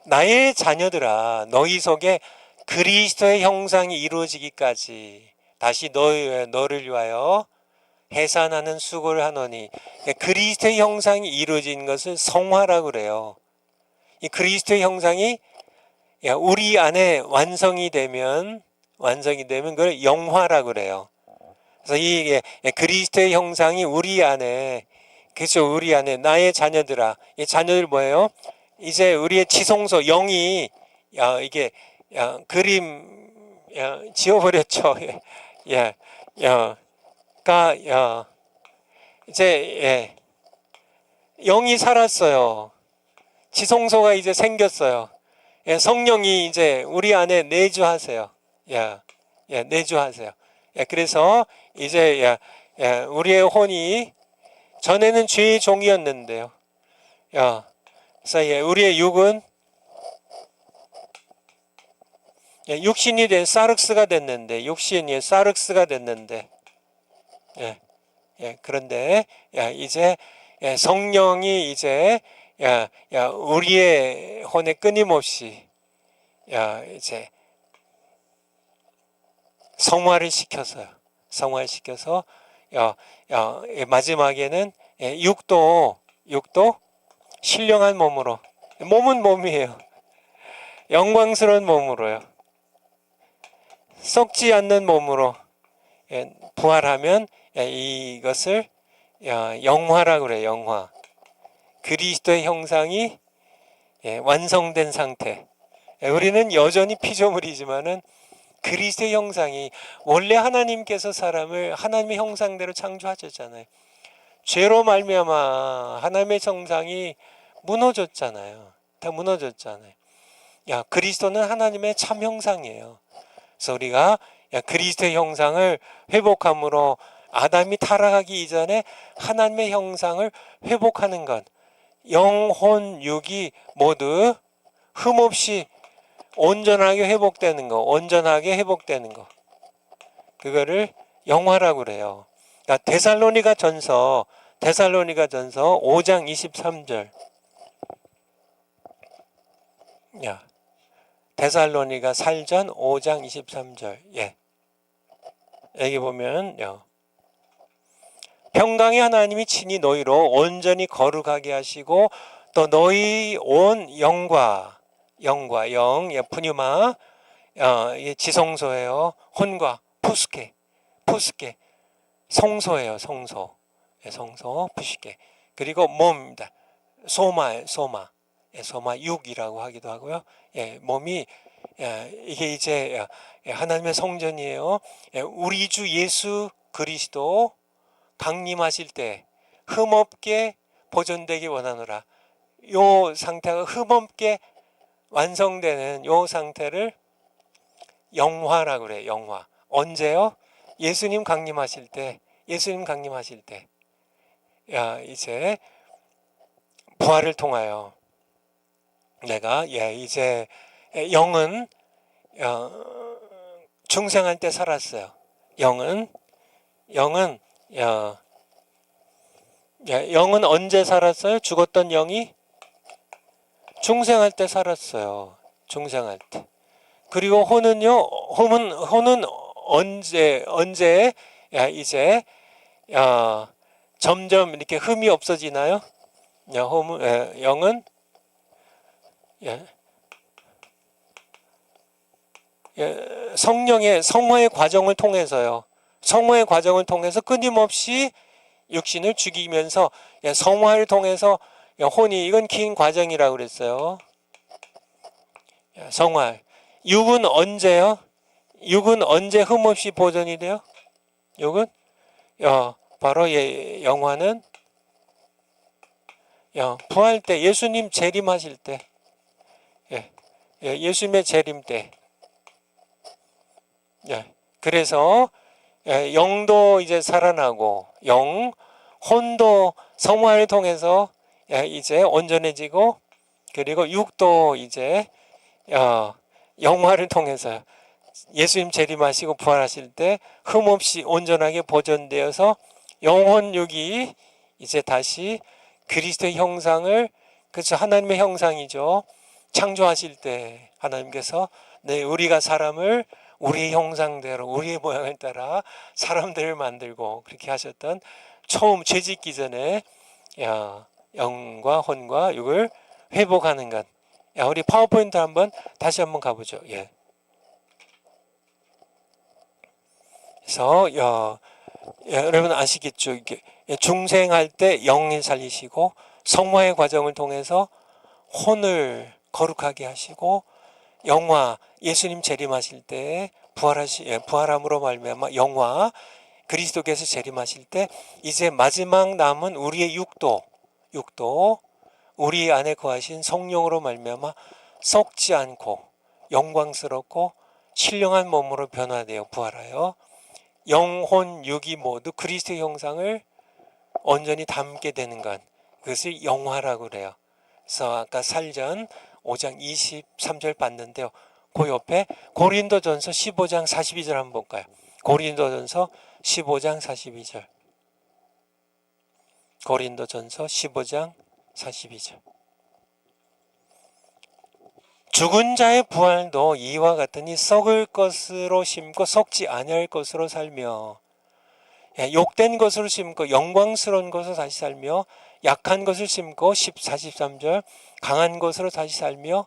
나의 자녀들아, 너희 속에 그리스도의 형상이 이루어지기까지 다시 너를 위하여 해산하는 수고를 하노니. 그리스도의 형상이 이루어진 것을 성화라고 그래요. 이 그리스도의 형상이 우리 안에 완성이 되면 그걸 영화라고 그래요. 그래서 이 그리스도의 형상이 우리 안에, 그렇죠? 우리 안에 나의 자녀들아. 이 자녀들 뭐예요? 이제 우리의 지성소 영이 이게 그림 지워버렸죠. 그러니까 이제 영이 살았어요. 지성소가 이제 생겼어요. 성령이 이제 우리 안에 내주하세요. 내주하세요. 그래서 이제 우리의 혼이 전에는 죄의 종이었는데요. 그래서 우리의 육은 육신이 된 사륵스가 됐는데, 그런데 이제 성령이 이제 우리의 혼에 끊임없이 이제 성화를 시켜서 마지막에는 육도 신령한 몸으로, 몸은 몸이에요. 영광스러운 몸으로요. 썩지 않는 몸으로 부활하면 이것을 영화라고 그래요. 영화. 그리스도의 형상이 완성된 상태. 우리는 여전히 피조물이지만은 그리스도의 형상이, 원래 하나님께서 사람을 하나님의 형상대로 창조하셨잖아요. 죄로 말미암아 하나님의 형상이 무너졌잖아요. 다 무너졌잖아요. 그리스도는 하나님의 참 형상이에요. 그래서 우리가 그리스도의 형상을 회복함으로 아담이 타락하기 이전에 하나님의 형상을 회복하는 것, 영혼 육이 모두 흠없이 온전하게 회복되는 거, 그거를 영화라고 그래요. 그러니까 데살로니가 전서 5장 23절. 데살로니가 살전 5장 23절. 여기 보면 평강의 하나님이 친히 너희로 온전히 거룩하게 하시고, 또 너희 온 영과 영, 푸뉴마, 지성소예요. 혼과 푸스케, 성소예요. 성소, 푸스케. 그리고 몸입니다. 소마 육이라고 하기도 하고요. 몸이 이게 이제 하나님의 성전이에요. 우리 주 예수 그리스도 강림하실 때 흠없게 보존되기 원하노라. 요 상태가 흠없게 완성되는 요 상태를 영화라고 그래요. 영화. 언제요? 예수님 강림하실 때. 예수님 강림하실 때. 이제 부활을 통하여 내가 이제 영은 중생할 때 살았어요. 영은 영은 언제 살았어요? 죽었던 영이 중생할 때 살았어요. 중생할 때. 그리고 혼은요. 혼은 언제 이제 점점 이렇게 흠이 없어지나요? 영은 성화의 과정을 통해서요. 성화의 과정을 통해서 끊임없이 육신을 죽이면서 성화를 통해서 혼이 이건 긴 과정이라고 그랬어요. 성화. 육은 언제요? 육은 언제 흠없이 보존이 돼요? 육은 바로 영화는 부활 때, 예수님 재림하실 때, 예수님의 재림 때. 그래서 영도 이제 살아나고 혼도 성화를 통해서 이제 온전해지고, 그리고 육도 이제 영화를 통해서 예수님 재림하시고 부활하실 때 흠없이 온전하게 보존되어서 영혼 육이 이제 다시 그리스도의 형상을, 그렇죠, 하나님의 형상이죠. 창조하실 때 하나님께서 우리가 사람을 우리의 형상대로 우리의 모양을 따라 사람들을 만들고 그렇게 하셨던 처음 죄짓기 전에 영과 혼과 육을 회복하는 것. 우리 파워포인트 다시 한번 가보죠. 그래서 여러분 아시겠죠? 이게 중생할 때 영을 살리시고 성화의 과정을 통해서 혼을 거룩하게 하시고 영화 예수님 재림하실 때 부활함으로 말미암아 영화 그리스도께서 재림하실 때 이제 마지막 남은 우리의 육도 우리 안에 거하신 성령으로 말미암아 썩지 않고 영광스럽고 신령한 몸으로 변화되어 부활하여 영혼 육이 모두 그리스도의 형상을 온전히 담게 되는 것, 그것을 영화라고 그래요. 그래서 아까 살전 5장 23절 봤는데요. 그 옆에 고린도전서 15장 42절 한번 볼까요? 고린도전서 15장 42절. 고린도전서 15장 42절. 죽은 자의 부활도 이와 같으니 썩을 것으로 심고 썩지 아니할 것으로 살며, 욕된 것으로 심고 영광스러운 것으로 다시 살며, 약한 것을 심고 43절 강한 것으로 다시 살며,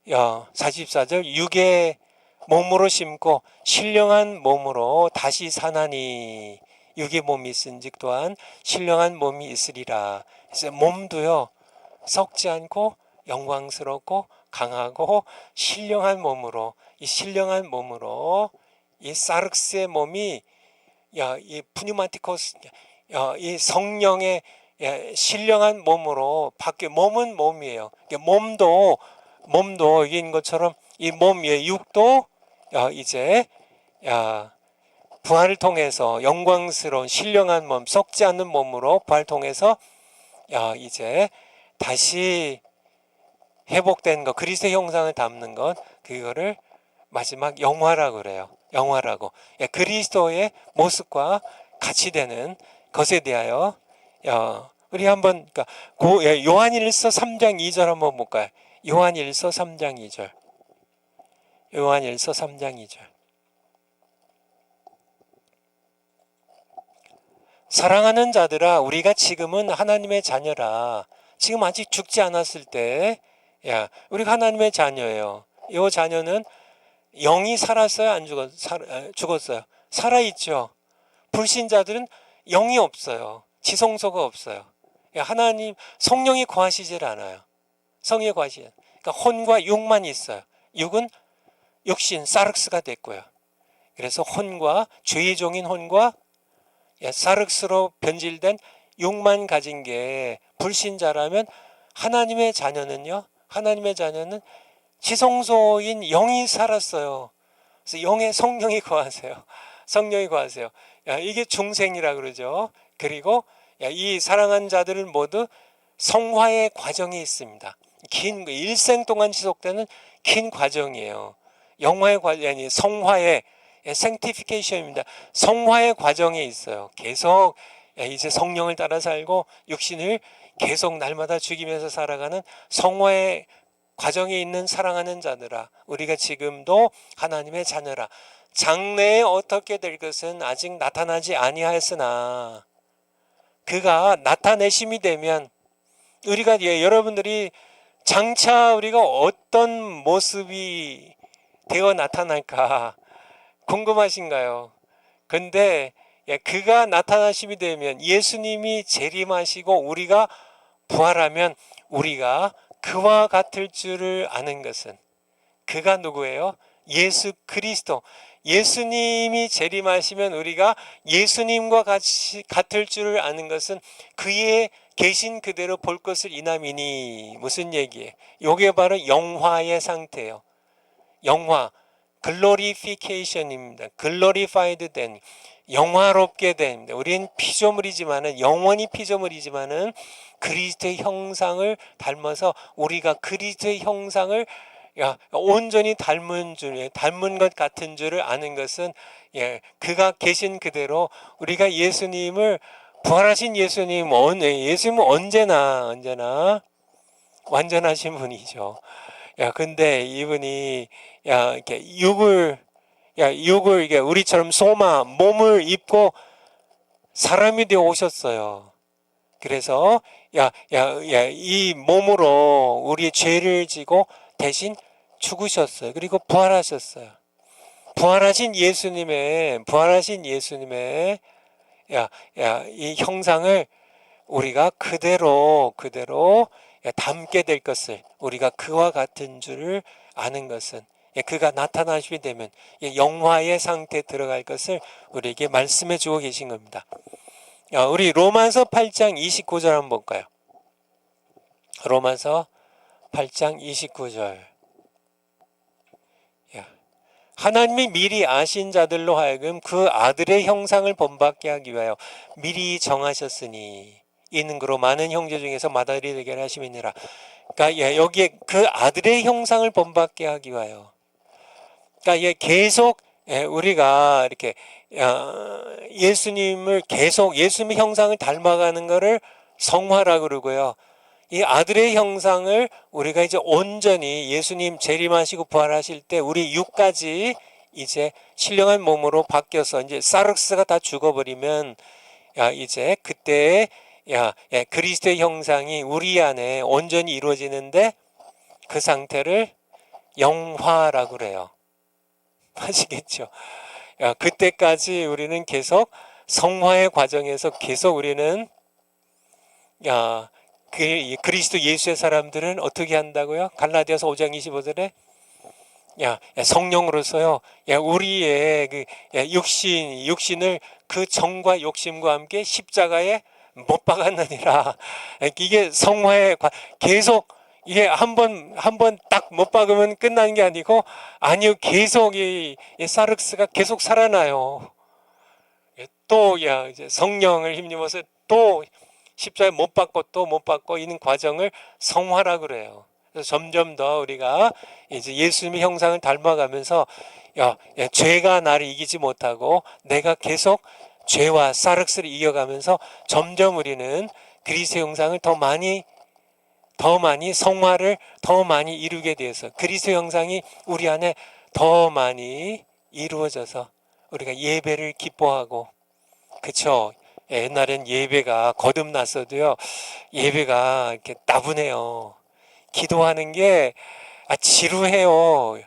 44절 육의 몸으로 심고 신령한 몸으로 다시 사나니, 육의 몸이 있은즉 또한 신령한 몸이 있으리라. 그래서 몸도요 썩지 않고 영광스럽고 강하고 신령한 몸으로, 이 신령한 몸으로 이 사르스의 몸이 이 푸뉴마티코스, 이 성령의 신령한 몸으로 바뀌어. 몸은 몸이에요. 몸도 이긴 것처럼 이 몸의 육도 이제 부활을 통해서 영광스러운 신령한 몸, 썩지 않는 몸으로 부활을 통해서 이제 다시 회복된 것, 그리스도의 형상을 담는 것, 그거를 마지막 영화라고 그래요. 영화라고. 그리스도의 모습과 같이 되는 것에 대하여 우리 한번 그러니까 요한일서 3장 2절 한번 볼까요? 요한일서 3장 2절. 요한일서 3장 2절. 사랑하는 자들아, 우리가 지금은 하나님의 자녀라. 지금 아직 죽지 않았을 때, 우리가 하나님의 자녀예요. 이 자녀는 영이 살았어요? 안 죽었어요? 살아있죠. 불신자들은 영이 없어요. 지성소가 없어요. 하나님 성령이 거하시질 않아요. 성령이 거하시지 않아요. 그러니까 혼과 육만 있어요. 육은 육신 사륵스가 됐고요. 그래서 혼과 죄의 종인 혼과 사륵스로 변질된 육만 가진 게 불신자라면 하나님의 자녀는요. 하나님의 자녀는 지성소인 영이 살았어요. 그래서 영의 성령이 거하세요. 성령이 거하세요. 이게 중생이라 그러죠. 그리고 이 사랑하는 자들은 모두 성화의 과정이 있습니다. 긴 일생 동안 지속되는 긴 과정이에요. 영화의 과정이 성화의 sanctification입니다. 성화의 과정에 있어요. 계속 이제 성령을 따라 살고 육신을 계속 날마다 죽이면서 살아가는 성화의 과정에 있는 사랑하는 자들아, 우리가 지금도 하나님의 자녀라. 장래에 어떻게 될 것은 아직 나타나지 아니하였으나 그가 나타내심이 되면 우리가 여러분들이 장차 우리가 어떤 모습이 되어 나타날까 궁금하신가요? 근데 그가 나타나심이 되면 예수님이 재림하시고 우리가 부활하면 우리가 그와 같을 줄을 아는 것은 그가 누구예요? 예수 그리스도. 예수님이 재림하시면 우리가 예수님과 같을 줄을 아는 것은 그의 계신 그대로 볼 것을 이남이니. 무슨 얘기예요? 이게 바로 영화의 상태예요. 영화, 글로리피케이션입니다. 글로리파이드 된, 영화롭게 된. 우리는 피조물이지만은, 영원히 피조물이지만은 그리스도의 형상을 닮아서 우리가 그리스도의 형상을 온전히 닮은 것 같은 줄을 아는 것은 그가 계신 그대로 우리가 예수님을 부활하신 예수님은 언제나 완전하신 분이죠. 근데 이분이 이렇게 육을 이게 우리처럼 몸을 입고 사람이 되어 오셨어요. 그래서 이 몸으로 우리의 죄를 지고 대신 죽으셨어요. 그리고 부활하셨어요. 부활하신 예수님의 이 형상을 우리가 그대로 담게 될 것을, 우리가 그와 같은 줄을 아는 것은 그가 나타나시게 되면 영화의 상태에 들어갈 것을 우리에게 말씀해 주고 계신 겁니다. 우리 로마서 8장 29절 한번 볼까요? 로마서 8장 29절. 하나님이 미리 아신 자들로 하여금 그 아들의 형상을 본받게 하기 위하여 미리 정하셨으니 이는 그로 많은 형제 중에서 맏아들이 되게 하심이니라. 그러니까 여기에 그 아들의 형상을 본받게 하기 위하여. 그러니까 계속 우리가 이렇게 예수님을 계속 예수님의 형상을 닮아가는 것을 성화라 그러고요. 이 아들의 형상을 우리가 이제 온전히 예수님 재림하시고 부활하실 때 우리 육까지 이제 신령한 몸으로 바뀌어서 이제 사륵스가 다 죽어버리면 이제 그때 그리스도의 형상이 우리 안에 온전히 이루어지는데 그 상태를 영화라고 그래요. 아시겠죠? 그때까지 우리는 계속 성화의 과정에서 계속 우리는 그리스도 예수의 사람들은 어떻게 한다고요? 갈라디아서 5장 25절에 성령으로서요. 우리의 그 육신을 그 정과 욕심과 함께 십자가에 못 박았느니라. 이게 성화의 계속 이게 한 번 딱 못 박으면 끝나는 게 아니고 아니요, 계속 이 사륵스가 계속 살아나요. 또 이제 성령을 힘입어서 또 십자가에 못 박고 또 못 박고 있는 과정을 성화라 그래요. 그래서 점점 더 우리가 이제 예수님의 형상을 닮아가면서 죄가 나를 이기지 못하고 내가 계속 죄와 사륵스를 이겨가면서 점점 우리는 그리스도의 형상을 더 많이 성화를 더 많이 이루게 돼서 그리스도의 형상이 우리 안에 더 많이 이루어져서 우리가 예배를 기뻐하고, 그쵸? 옛날엔 예배가 거듭났어도요, 예배가 이렇게 따분해요. 기도하는 게 지루해요.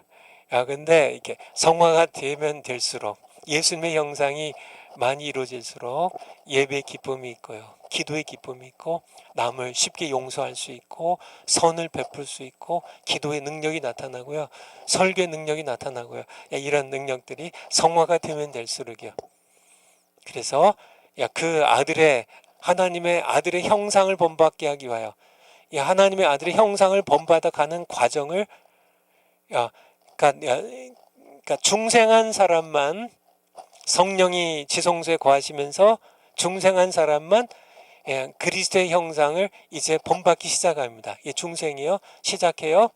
근데 이렇게 성화가 되면 될수록 예수님의 형상이 많이 이루어질수록 예배 기쁨이 있고요. 기도의 기쁨이 있고 남을 쉽게 용서할 수 있고 선을 베풀 수 있고 기도의 능력이 나타나고요. 설교의 능력이 나타나고요. 이런 능력들이 성화가 되면 될수록이요. 그래서 그 아들의 하나님의 아들의 형상을 본받게 하기 위하여 이 하나님의 아들의 형상을 본받아 가는 과정을 그러니까 중생한 사람만 성령이 지성소에 거하시면서 중생한 사람만 그리스도의 형상을 이제 본받기 시작합니다. 이 중생이요 시작해요.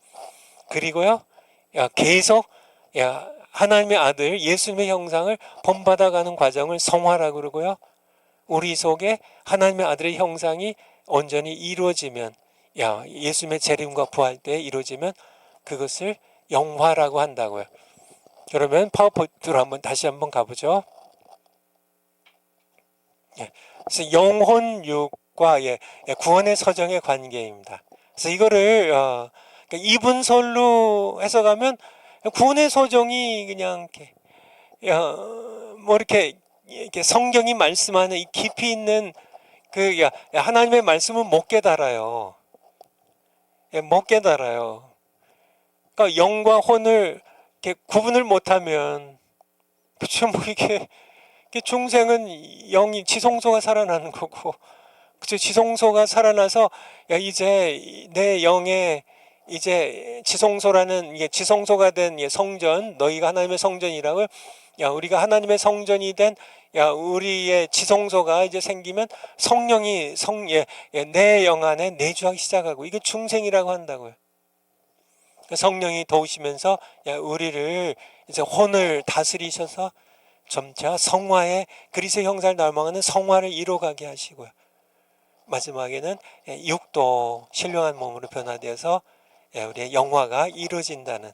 그리고요 계속 하나님의 아들 예수님의 형상을 본받아가는 과정을 성화라고 그러고요. 우리 속에 하나님의 아들의 형상이 온전히 이루어지면 예수님의 재림과 부활 때 이루어지면 그것을 영화라고 한다고요. 그러면 파워포인트로 다시 한번 가보죠. 그래서 영혼육과 구원의 서정의 관계입니다. 그래서 이거를 그러니까 이분설로 해석하면 구원의 서정이 그냥 뭐 이렇게 성경이 말씀하는 이 깊이 있는 그 하나님의 말씀은 못 깨달아요. 못 깨달아요. 그러니까 영과 혼을 이렇게 구분을 못하면 그쵸 뭐 이게 중생은 영이 지성소가 살아나는 거고 그쵸 지성소가 살아나서 이제 내 영에 이제 지성소라는 지성소가 된 성전 너희가 하나님의 성전이라고 우리가 하나님의 성전이 된 우리의 지성소가 이제 생기면 성령이 내 영 안에 내주하기 시작하고 이게 중생이라고 한다고요. 성령이 도우시면서 우리를 이제 혼을 다스리셔서 점차 성화의 그리스도의 형상을 닮아가는 성화를 이루어가게 하시고요. 마지막에는 육도 신령한 몸으로 변화되어서 우리의 영화가 이루어진다는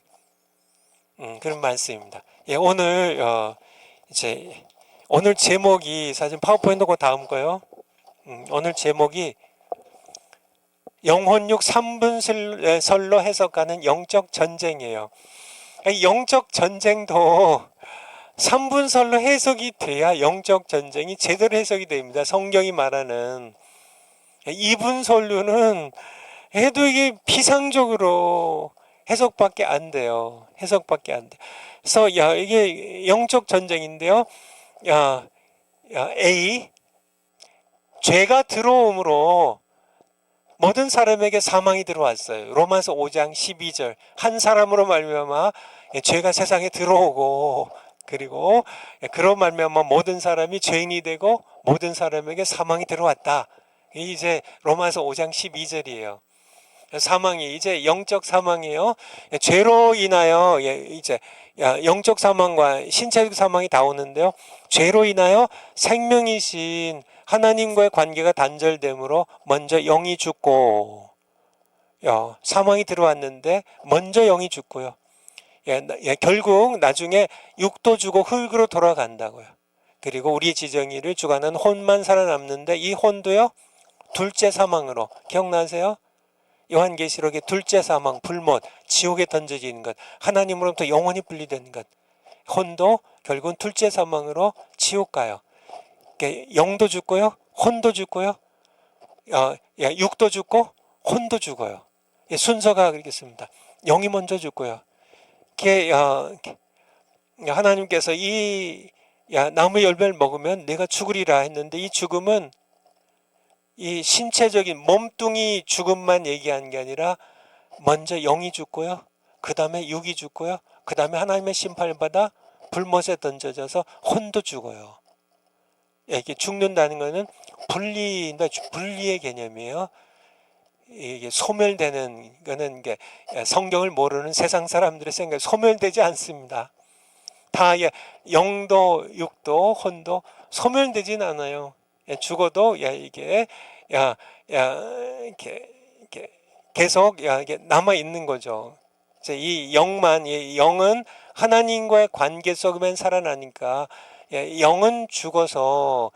그런 말씀입니다. 오늘 제목이 사실 파워포인트고 다음 거요. 오늘 제목이 영혼육 3분설로 해석하는 영적 전쟁이에요. 영적 전쟁도 3분설로 해석이 돼야 영적 전쟁이 제대로 해석이 됩니다. 성경이 말하는 2분설로는 해도 이게 피상적으로 해석밖에 안 돼요. 해석밖에 안 돼. 그래서 이게 영적 전쟁인데요. A 죄가 들어옴으로 모든 사람에게 사망이 들어왔어요. 로마서 5장 12절 한 사람으로 말미암아 죄가 세상에 들어오고 그리고 그로 말미암아 모든 사람이 죄인이 되고 모든 사람에게 사망이 들어왔다. 이제 로마서 5장 12절이에요. 사망이 이제 영적 사망이에요. 죄로 인하여 이제 영적 사망과 신체적 사망이 다 오는데요. 죄로 인하여 생명이신 하나님과의 관계가 단절되므로 먼저 영이 죽고 사망이 들어왔는데 먼저 영이 죽고요. 결국 나중에 육도 주고 흙으로 돌아간다고요. 그리고 우리 지정이를 주관하는 혼만 살아남는데 이 혼도요 둘째 사망으로 기억나세요? 요한계시록의 둘째 사망, 불못, 지옥에 던져지는 것, 하나님으로부터 영원히 분리되는 것. 혼도 결국은 둘째 사망으로 지옥 가요. 영도 죽고요, 혼도 죽고요, 육도 죽고 혼도 죽어요. 순서가 그렇겠습니다. 영이 먼저 죽고요. 하나님께서 이 나무 열매를 먹으면 내가 죽으리라 했는데 이 죽음은 이 신체적인 몸뚱이 죽음만 얘기하는 게 아니라 먼저 영이 죽고요. 그 다음에 육이 죽고요. 그 다음에 하나님의 심판을 받아 불못에 던져져서 혼도 죽어요. 이게 죽는다는 것은 분리의 개념이에요. 이게 소멸되는 거는 게 성경을 모르는 세상 사람들의 생각에 소멸되지 않습니다. 다 영도 육도 혼도 소멸되진 않아요. 죽어도 이게 이렇게 계속 이게 남아 있는 거죠. 이 영은 하나님과의 관계 속에만 살아나니까 영은 죽어서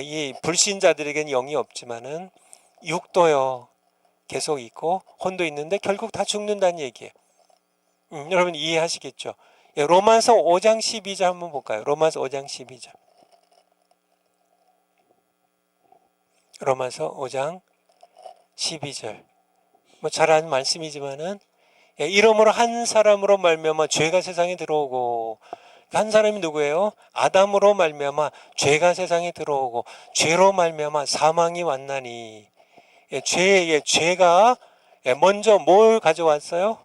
이 불신자들에게는 영이 없지만은 육도요 계속 있고 혼도 있는데 결국 다 죽는다는 얘기예요. 여러분 이해하시겠죠? 로마서 5장 12절 한번 볼까요? 로마서 5장 12절. 로마서 5장 12절. 뭐 잘 아는 말씀이지만은 이러므로 한 사람으로 말미암아 죄가 세상에 들어오고, 한 사람이 누구예요? 아담으로 말미암아 죄가 세상에 들어오고 죄로 말미암아 사망이 왔나니. 죄가 먼저 뭘 가져왔어요?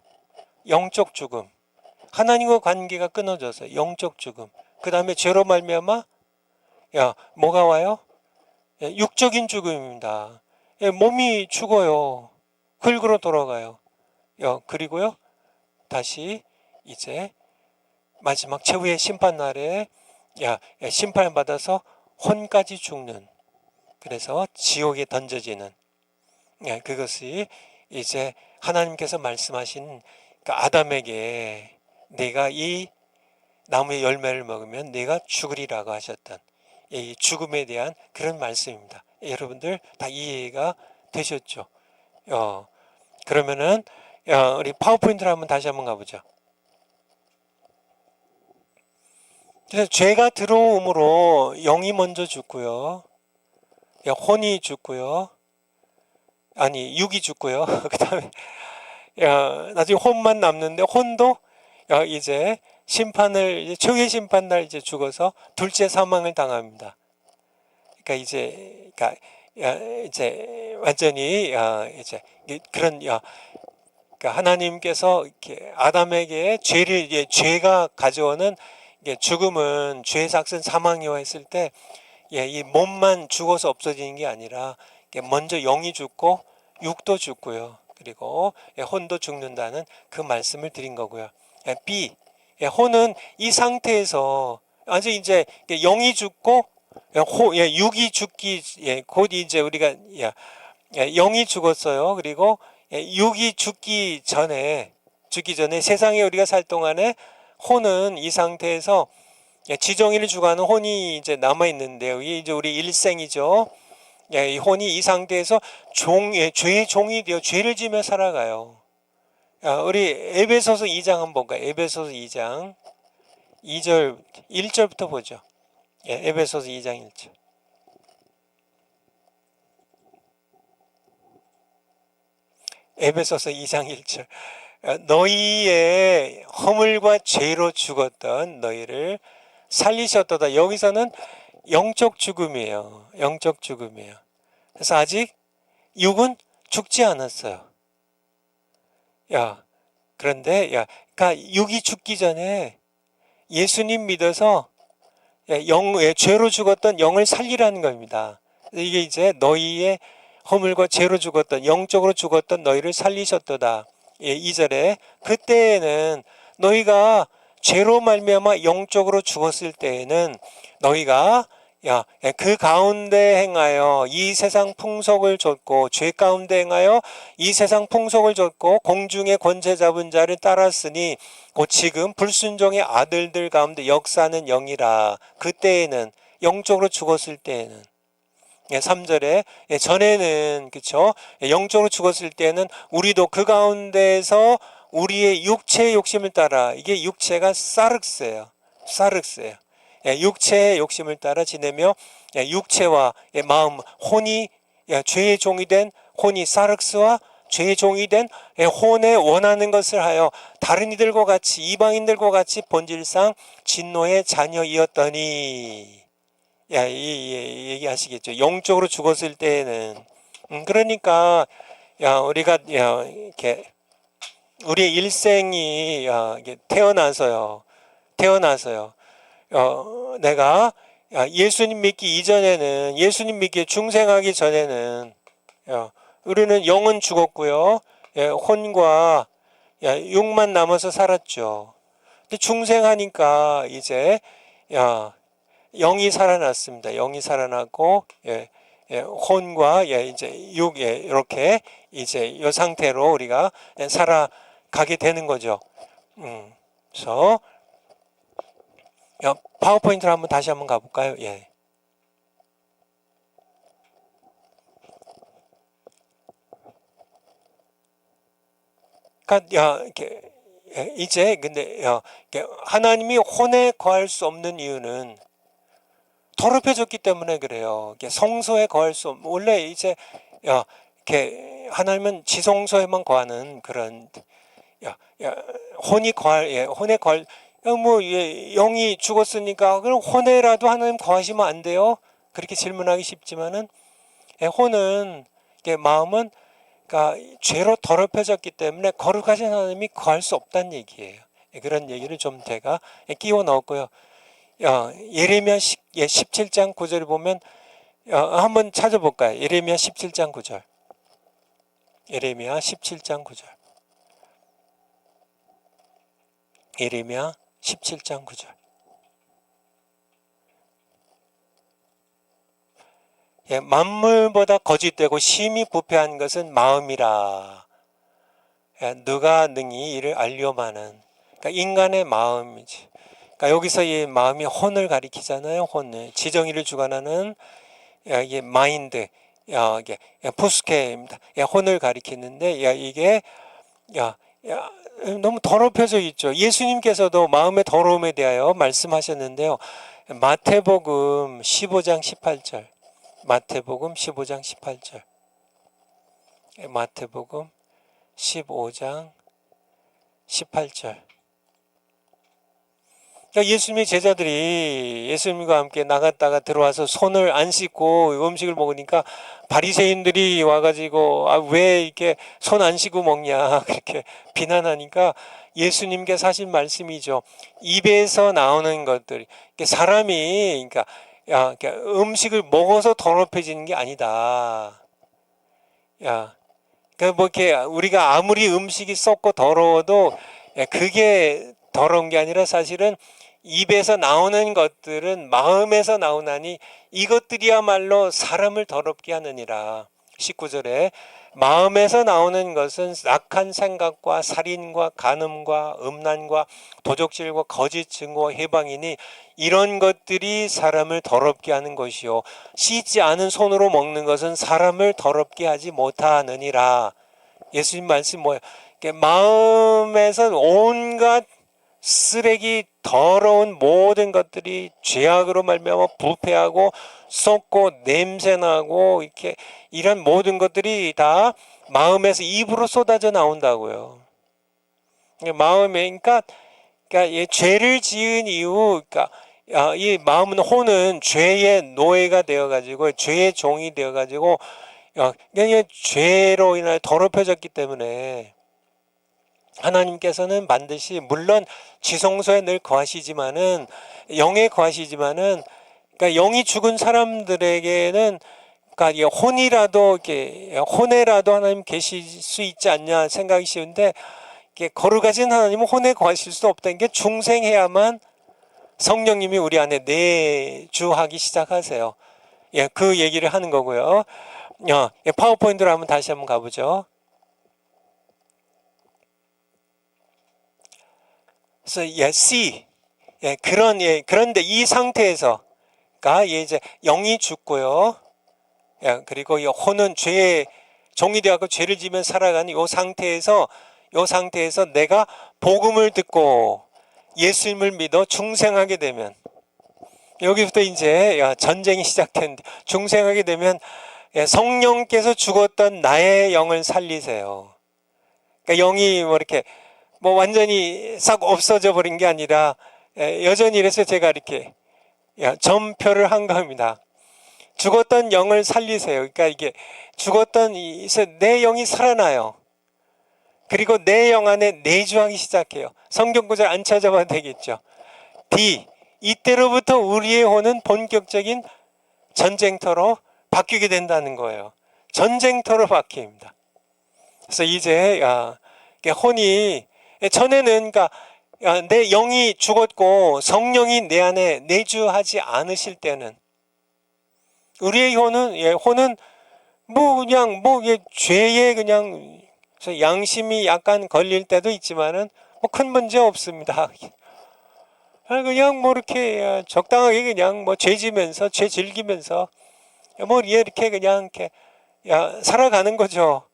영적 죽음. 하나님과 관계가 끊어져서 영적 죽음. 그 다음에 죄로 말미암아 뭐가 와요? 육적인 죽음입니다. 몸이 죽어요. 흙으로 돌아가요. 그리고요 다시 이제 마지막 최후의 심판날에 심판을 받아서 혼까지 죽는, 그래서 지옥에 던져지는, 그것이 이제 하나님께서 말씀하신 그 아담에게 내가 이 나무의 열매를 먹으면 내가 죽으리라고 하셨던 이 죽음에 대한 그런 말씀입니다. 여러분들 다 이해가 되셨죠? 그러면은 우리 파워포인트를 한번 다시 한번 가보죠. 그래서 죄가 들어옴으로 영이 먼저 죽고요, 혼이 죽고요, 아니 육이 죽고요. 그 다음에 나중에 혼만 남는데, 혼도 이제 심판을, 최후의 심판날 이제 죽어서 둘째 사망을 당합니다. 그러니까 이제 완전히 이제 그런 그러니까 하나님께서 이렇게 아담에게 죄가 가져오는 죽음은, 죄의 삭은 사망이와 했을 때 이 몸만 죽어서 없어지는 게 아니라 먼저 영이 죽고 육도 죽고요, 그리고 혼도 죽는다는 그 말씀을 드린 거고요. B, 혼은 이 상태에서 아주 이제 영이 죽고 육이 죽기, 곧 이제 우리가 영이 죽었어요. 그리고 육이 죽기 전에 세상에 우리가 살 동안에 혼은 이 상태에서 지정의를 주관하는 혼이 이제 남아 있는데요. 이게 이제 우리 일생이죠. 이 혼이 이 상태에서 죄의 종이 되어 죄를 지며 살아가요. 우리 에베소서 2장 한번 볼까요? 에베소서 2장 2절 1절부터 보죠. 에베소서 2장 1절. 에베소서 2장 1절. 너희의 허물과 죄로 죽었던 너희를 살리셨도다. 여기서는 영적 죽음이에요. 영적 죽음이에요. 그래서 아직 육은 죽지 않았어요. 그런데 그러니까 육이 죽기 전에 예수님 믿어서 죄로 죽었던 영을 살리라는 겁니다. 이게 이제 너희의 허물과 죄로 죽었던, 영적으로 죽었던 너희를 살리셨도다. 2절에 그때에는 너희가 죄로 말미암아 영적으로 죽었을 때에는 너희가 그 가운데 행하여 이 세상 풍속을 좇고, 죄 가운데 행하여 이 세상 풍속을 좇고 공중의 권세 잡은 자를 따랐으니 곧 지금 불순종의 아들들 가운데 역사하는 영이라. 그때에는, 영적으로 죽었을 때에는. 3절에 전에는, 그쵸, 영적으로 죽었을 때는 우리도 그 가운데에서 우리의 육체의 욕심을 따라, 이게 육체가 사륵스예요. 육체의 욕심을 따라 지내며 육체와 마음, 혼이 죄의 종이 된 혼이, 사륵스와 죄의 종이 된 혼에 원하는 것을 하여 다른 이들과 같이, 이방인들과 같이 본질상 진노의 자녀이었더니. 이 얘기하시겠죠. 영적으로 죽었을 때에는. 그러니까 우리가 이렇게 우리의 일생이 이렇게 태어나서요. 내가 예수님 믿기 이전에는, 예수님 믿기에 중생하기 전에는 우리는 영은 죽었고요, 혼과 육만 남아서 살았죠. 근데 중생하니까 이제 영이 살아났습니다. 영이 살아났고 혼과 이제 육, 이렇게 이제 이 상태로 우리가 살아가게 되는 거죠. 그래서 파워포인트를 한번 다시 한번 가볼까요? 그러니까 이제 근데 하나님이 혼에 거할 수 없는 이유는 더럽혀졌기 때문에 그래요. 이게 성소에 거할 수 원래 이제 이렇게 하나님은 지성소에만 거하는 그런 혼이 거할 혼에 거할 영이 죽었으니까 그럼 혼에라도 하나님 거하시면 안 돼요? 그렇게 질문하기 쉽지만은 혼은 마음은 그러니까 죄로 더럽혀졌기 때문에 거룩하신 하나님이 거할 수 없다는 얘기예요. 그런 얘기를 좀 제가 끼워 넣었고요. 예레미야 17장 9절을 보면 한번 찾아볼까요? 예레미야 17장 9절. 예레미야 17장 9절. 예레미야 17장 9절. 만물보다 거짓되고 심히 부패한 것은 마음이라. 누가 능히 이를 알려마는. 그러니까 인간의 마음이지. 그러니까 여기서 이 마음이 혼을 가리키잖아요. 혼을. 지정의를 주관하는 이게 마인드, 이게 푸스케입니다. 혼을 가리키는데 이게 너무 더럽혀져 있죠. 예수님께서도 마음의 더러움에 대하여 말씀하셨는데요. 마태복음 15장 18절. 마태복음 15장 18절. 마태복음 15장 18절. 그러니까 예수님의 제자들이 예수님과 함께 나갔다가 들어와서 손을 안 씻고 음식을 먹으니까 바리새인들이 와가지고 왜 이렇게 손 안 씻고 먹냐 그렇게 비난하니까 예수님께서 하신 말씀이죠. 입에서 나오는 것들, 사람이 그러니까 음식을 먹어서 더럽혀지는 게 아니다. 그러니까 뭐 이렇게 우리가 아무리 음식이 썩고 더러워도 그게 더러운 게 아니라 사실은 입에서 나오는 것들은 마음에서 나오나니 이것들이야말로 사람을 더럽게 하느니라. 19절에 마음에서 나오는 것은 악한 생각과 살인과 간음과 음란과 도적질과 거짓 증거 해방이니 이런 것들이 사람을 더럽게 하는 것이요 씻지 않은 손으로 먹는 것은 사람을 더럽게 하지 못하느니라. 예수님 말씀 뭐예요? 마음에서 온갖 쓰레기 더러운 모든 것들이 죄악으로 말미암아 부패하고 썩고 냄새나고 이렇게 이런 모든 것들이 다 마음에서 입으로 쏟아져 나온다고요. 마음에 그러니까 죄를 지은 이후 이 마음은 혼은 죄의 노예가 되어 가지고 죄의 종이 되어 가지고 그냥 죄로 인하여 더럽혀졌기 때문에 하나님께서는 반드시 물론 지성소에 늘 거하시지만은 영에 거하시지만은 그러니까 영이 죽은 사람들에게는 그러니까 혼이라도 이렇게 혼에라도 하나님 계실 수 있지 않냐 생각이 쉬운데 이게 거룩하신 하나님은 혼에 거하실 수 없다는 게 중생해야만 성령님이 우리 안에 내주하기 시작하세요. 그 얘기를 하는 거고요. 파워포인트로 한번 다시 한번 가보죠. 그래서 C 그런데 이 상태에서 이제 영이 죽고요. 그리고 이 혼은 죄의 종이 되어서 죄를 지면 살아가는 이 상태에서 내가 복음을 듣고 예수님을 믿어 중생하게 되면 여기부터 이제 전쟁이 시작되는데 중생하게 되면 성령께서 죽었던 나의 영을 살리세요. 그러니까 영이 뭐 이렇게 뭐 완전히 싹 없어져 버린 게 아니라 여전히 이래서 제가 이렇게 점표를 한 겁니다. 죽었던 영을 살리세요. 그러니까 이게 죽었던 내 영이 살아나요. 그리고 내 영 안에 내주하기 시작해요. 성경 구절 안 찾아봐도 되겠죠. D. 이때로부터 우리의 혼은 본격적인 전쟁터로 바뀌게 된다는 거예요. 전쟁터로 바뀝니다. 그래서 이제 혼이 전에는 내 영이 죽었고 성령이 내 안에 내주하지 않으실 때는 우리의 혼은 그냥 죄에 그냥 양심이 약간 걸릴 때도 있지만은 큰 문제 없습니다. 그냥 이렇게 적당하게 그냥 죄 지면서 죄 즐기면서 이렇게 그냥 이렇게 살아가는 거죠.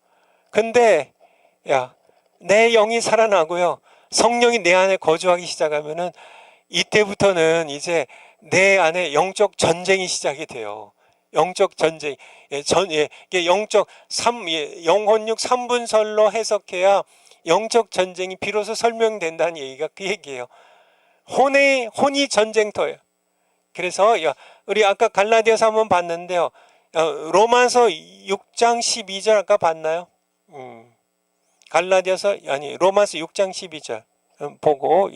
근데 내 영이 살아나고요. 성령이 내 안에 거주하기 시작하면은 이때부터는 이제 내 안에 영적 전쟁이 시작이 돼요. 영적 전쟁, 이게 영적 영혼육 3분설로 해석해야 영적 전쟁이 비로소 설명된다는 얘기가 그 얘기예요. 혼이 전쟁터예요. 그래서 우리 아까 갈라디아서 한번 봤는데요. 로마서 6장 12절 아까 봤나요? 갈라디아서 로마서 6장 12절 보고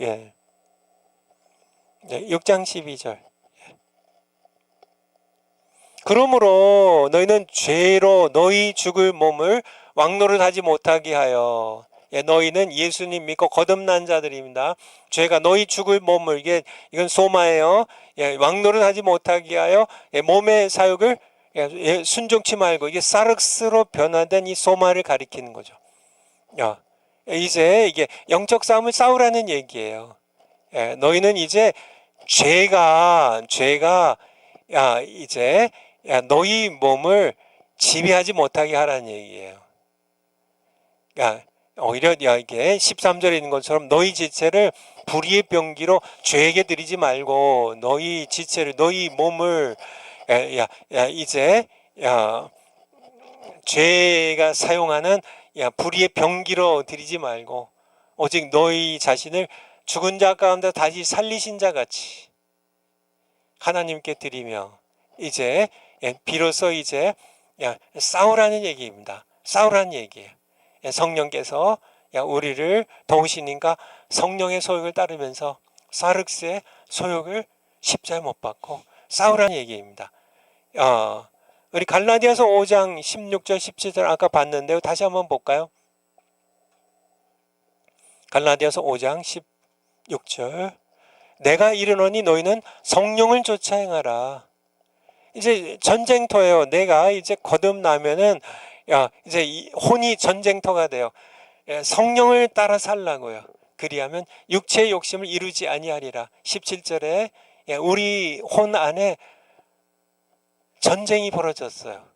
6장 12절. 그러므로 너희는 죄로 너희 죽을 몸을 왕노릇하지 못하게 하여. 너희는 예수님 믿고 거듭난 자들입니다. 죄가 너희 죽을 몸을 이건 소마예요. 왕노릇하지 못하게 하여 몸의 사욕을 순종치 말고, 이게 사륵스로 변화된 이 소마를 가리키는 거죠. 이제 이게 영적 싸움을 싸우라는 얘기예요. 너희는 이제 죄가 이제 너희 몸을 지배하지 못하게 하라는 얘기예요. 오히려 이게 13절에 있는 것처럼 너희 지체를 불의의 병기로 죄에게 드리지 말고 너희 지체를, 너희 몸을 이제 죄가 사용하는 불의의 병기로 드리지 말고 오직 너희 자신을 죽은 자 가운데 다시 살리신 자 같이 하나님께 드리며, 이제 비로소 이제 싸우라는 얘기입니다. 싸우라는 얘기예요. 성령께서 우리를 도우시니까 성령의 소욕을 따르면서 사륵스의 소욕을 십자가에 못 박고 싸우라는 얘기입니다. 우리 갈라디아서 5장 16절 17절 아까 봤는데요. 다시 한번 볼까요? 갈라디아서 5장 16절. 내가 이르노니 너희는 성령을 쫓아 행하라. 이제 전쟁터예요. 내가 이제 거듭나면은 이제 혼이 전쟁터가 돼요. 성령을 따라 살라고요. 그리하면 육체의 욕심을 이루지 아니하리라. 17절에 우리 혼 안에 전쟁이 벌어졌어요.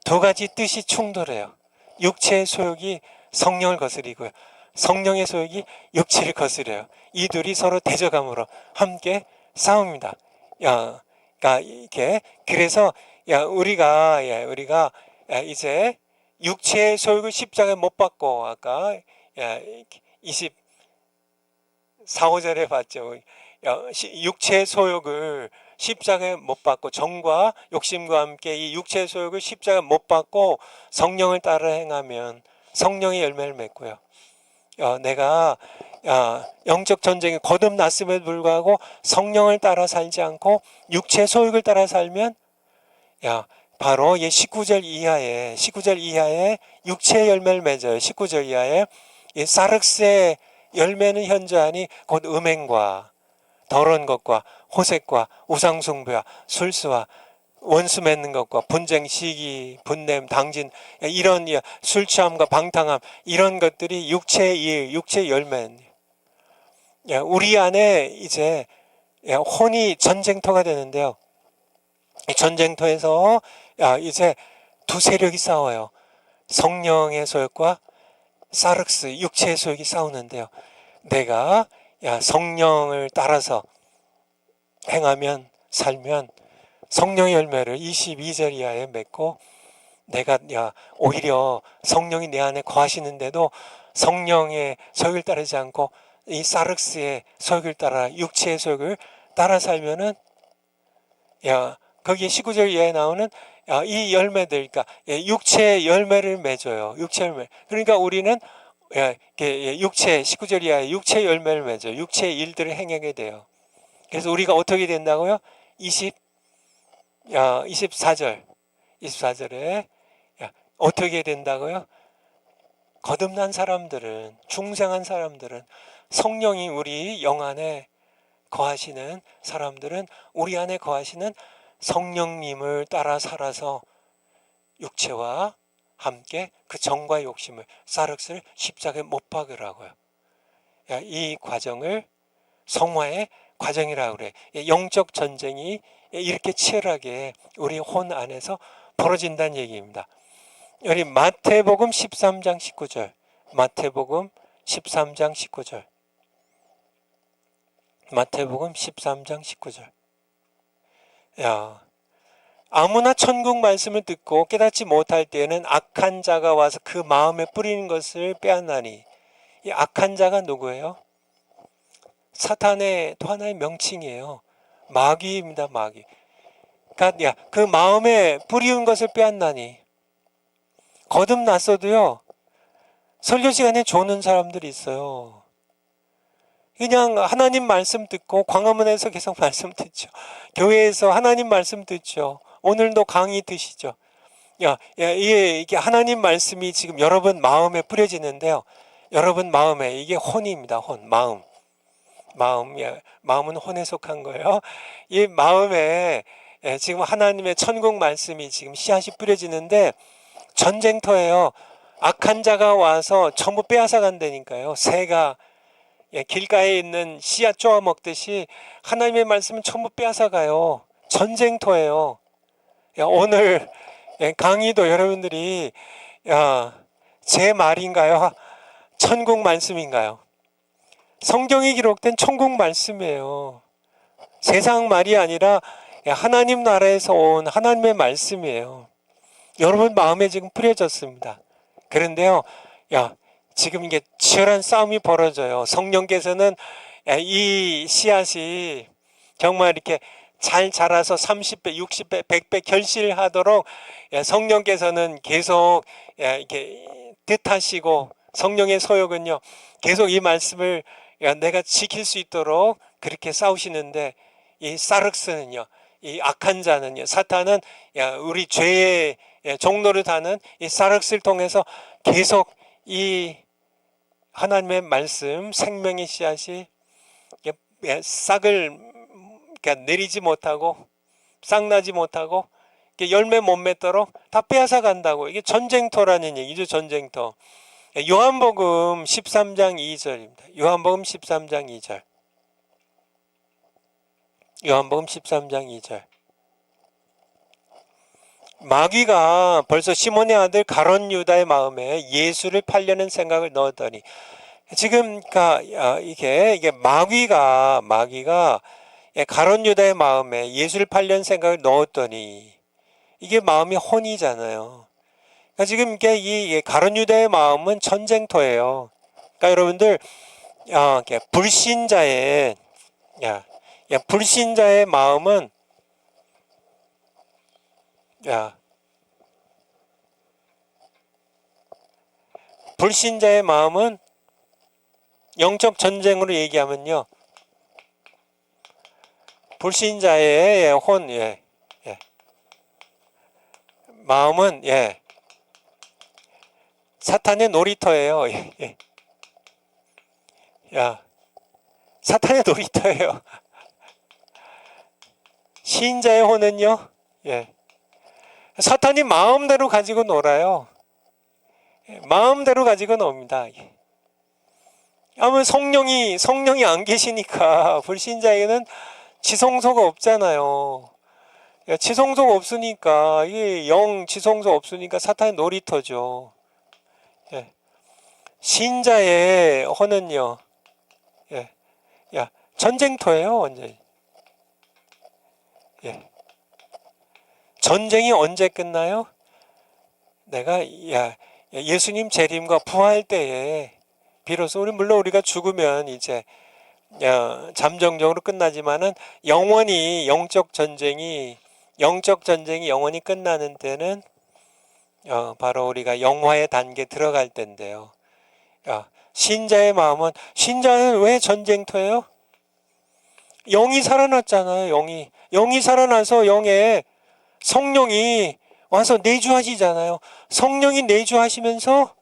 두 가지 뜻이 충돌해요. 육체의 소욕이 성령을 거스리고요. 성령의 소욕이 육체를 거스려요. 이 둘이 서로 대적함으로 함께 싸웁니다. 그러니까 이게 그래서 우리가 이제 육체의 소욕을 십자가에 못 박고 아까 24, 5절에 봤죠. 육체의 소욕을 십자가에 못 박고 정과 욕심과 함께 이 육체의 소욕을 십자가에 못 박고 성령을 따라 행하면 성령의 열매를 맺고요. 내가 영적 전쟁에 거듭났음에도 불구하고 성령을 따라 살지 않고 육체의 소욕을 따라 살면 바로 19절 이하에 육체의 열매를 맺어요. 19절 이하에 사륵스의 열매는 현저하니 곧 음행과 더러운 것과 호색과 우상숭배와 술수와 원수 맺는 것과 분쟁, 시기, 분냄, 당진, 이런 술 취함과 방탕함, 이런 것들이 육체의 일, 육체의 열매는 우리 안에 이제 혼이 전쟁터가 되는데요. 이 전쟁터에서 이제 두 세력이 싸워요. 성령의 소욕과 사륵스, 육체의 소욕이 싸우는데요. 내가 성령을 따라서 행하면, 살면 성령의 열매를 22절 이하에 맺고, 내가 오히려 성령이 내 안에 거하시는데도 성령의 소욕을 따르지 않고 이 사륵스의 소욕을 따라 육체의 소욕을 따라 살면은 거기에 19절 이하에 나오는 이 열매들, 그러니까 육체의 열매를 맺어요. 육체 열매. 그러니까 우리는 육체 19절 이하에 육체의 열매를 맺어요. 육체의 일들을 행하게 돼요. 그래서 우리가 어떻게 된다고요? 24절에 어떻게 된다고요? 거듭난 사람들은, 중생한 사람들은, 성령이 우리 영 안에 거하시는 사람들은 우리 안에 거하시는 성령님을 따라 살아서 육체와 함께 그 정과 욕심을, 사륵스를 십자가에 못 박으라고요. 이 과정을 성화의 과정이라고 그래. 영적 전쟁이 이렇게 치열하게 우리 혼 안에서 벌어진다는 얘기입니다. 우리 마태복음 13장 19절. 마태복음 13장 19절. 마태복음 13장 19절. 야, 아무나 천국 말씀을 듣고 깨닫지 못할 때에는 악한 자가 와서 그 마음에 뿌리는 것을 빼앗나니. 이 악한 자가 누구예요? 사탄의 또 하나의 명칭이에요. 마귀입니다. 마귀. 그러니까 그 마음에 뿌리운 것을 빼앗나니. 거듭났어도요, 설교 시간에 조는 사람들이 있어요. 그냥 하나님 말씀 듣고 광화문에서 계속 말씀 듣죠. 교회에서 하나님 말씀 듣죠. 오늘도 강의 드시죠. 이게 하나님 말씀이 지금 여러분 마음에 뿌려지는데요. 여러분 마음에 이게 혼입니다. 혼, 마음. 마음은 혼에 속한 거예요. 이 마음에 지금 하나님의 천국 말씀이 지금 씨앗이 뿌려지는데 전쟁터예요. 악한 자가 와서 전부 빼앗아 간다니까요. 새가 길가에 있는 씨앗 쪼아 먹듯이 하나님의 말씀은 전부 빼앗아 가요. 전쟁터예요. 오늘 강의도 여러분들이 제 말인가요? 천국 말씀인가요? 성경이 기록된 천국 말씀이에요. 세상 말이 아니라 하나님 나라에서 온 하나님의 말씀이에요. 여러분 마음에 지금 뿌려졌습니다. 그런데요, 지금 이게 치열한 싸움이 벌어져요. 성령께서는 이 씨앗이 정말 이렇게 잘 자라서 30배, 60배, 100배 결실하도록 성령께서는 계속 이렇게 뜻하시고, 성령의 소욕은요, 계속 이 말씀을 내가 지킬 수 있도록 그렇게 싸우시는데, 이 사륵스는요, 이 악한 자는요, 사탄은 우리 죄의 종로를 타는 이 사륵스를 통해서 계속 이 하나님의 말씀, 생명의 씨앗이 싹을 내리지 못하고 싹나지 못하고 열매 못 맺도록 다 빼앗아 간다고. 이게 전쟁터라는 얘기죠. 전쟁터. 요한복음 13장 2절입니다. 요한복음 13장 2절. 요한복음 13장 2절. 마귀가 벌써 시몬의 아들 가룟 유다의 마음에 예수를 팔려는 생각을 넣었더니, 지금 이게 마귀가 가룟 유다의 마음에 예수를 팔려는 생각을 넣었더니, 이게 마음이 혼이잖아요. 그러니까 지금 이 가룟 유다의 마음은 전쟁터예요. 그러니까 여러분들 불신자의 마음은 불신자의 마음은 영적 전쟁으로 얘기하면요, 불신자의 혼, 마음은 사탄의 놀이터예요. 사탄의 놀이터예요. 신자의 혼은요, 사탄이 마음대로 가지고 놀아요. 마음대로 가지고 놉니다. 아무 성령이 안 계시니까 불신자에게는 지성소가 없잖아요. 지성소가 없으니까, 이게 지성소 없으니까 사탄의 놀이터죠. 신자의 혼은요, 전쟁터예요, 완전히. 전쟁이 언제 끝나요? 내가 예수님 재림과 부활 때에 비로소 물론 우리가 죽으면 이제 잠정적으로 끝나지만은 영원히 영적 전쟁이 영원히 끝나는 때는 바로 우리가 영화의 단계에 들어갈 때인데요. 신자의 신자는 왜 전쟁터예요? 영이 살아났잖아요. 영이 살아나서 영에 성령이 와서 내주하시잖아요. 성령이 내주하시면서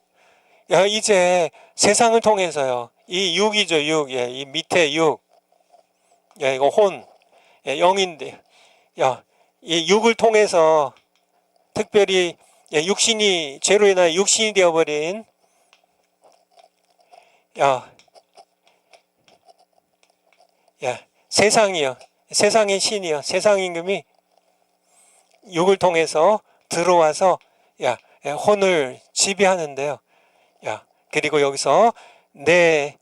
이제 세상을 통해서요, 이 육이죠, 이 밑에 육, 이거 혼, 영인데, 이 육을 통해서 특별히 육신이 죄로 인하여 육신이 되어버린 세상이요, 세상의 신이요, 세상 임금이 육을 통해서 들어와서 혼을 지배하는데요. 그리고 여기서 내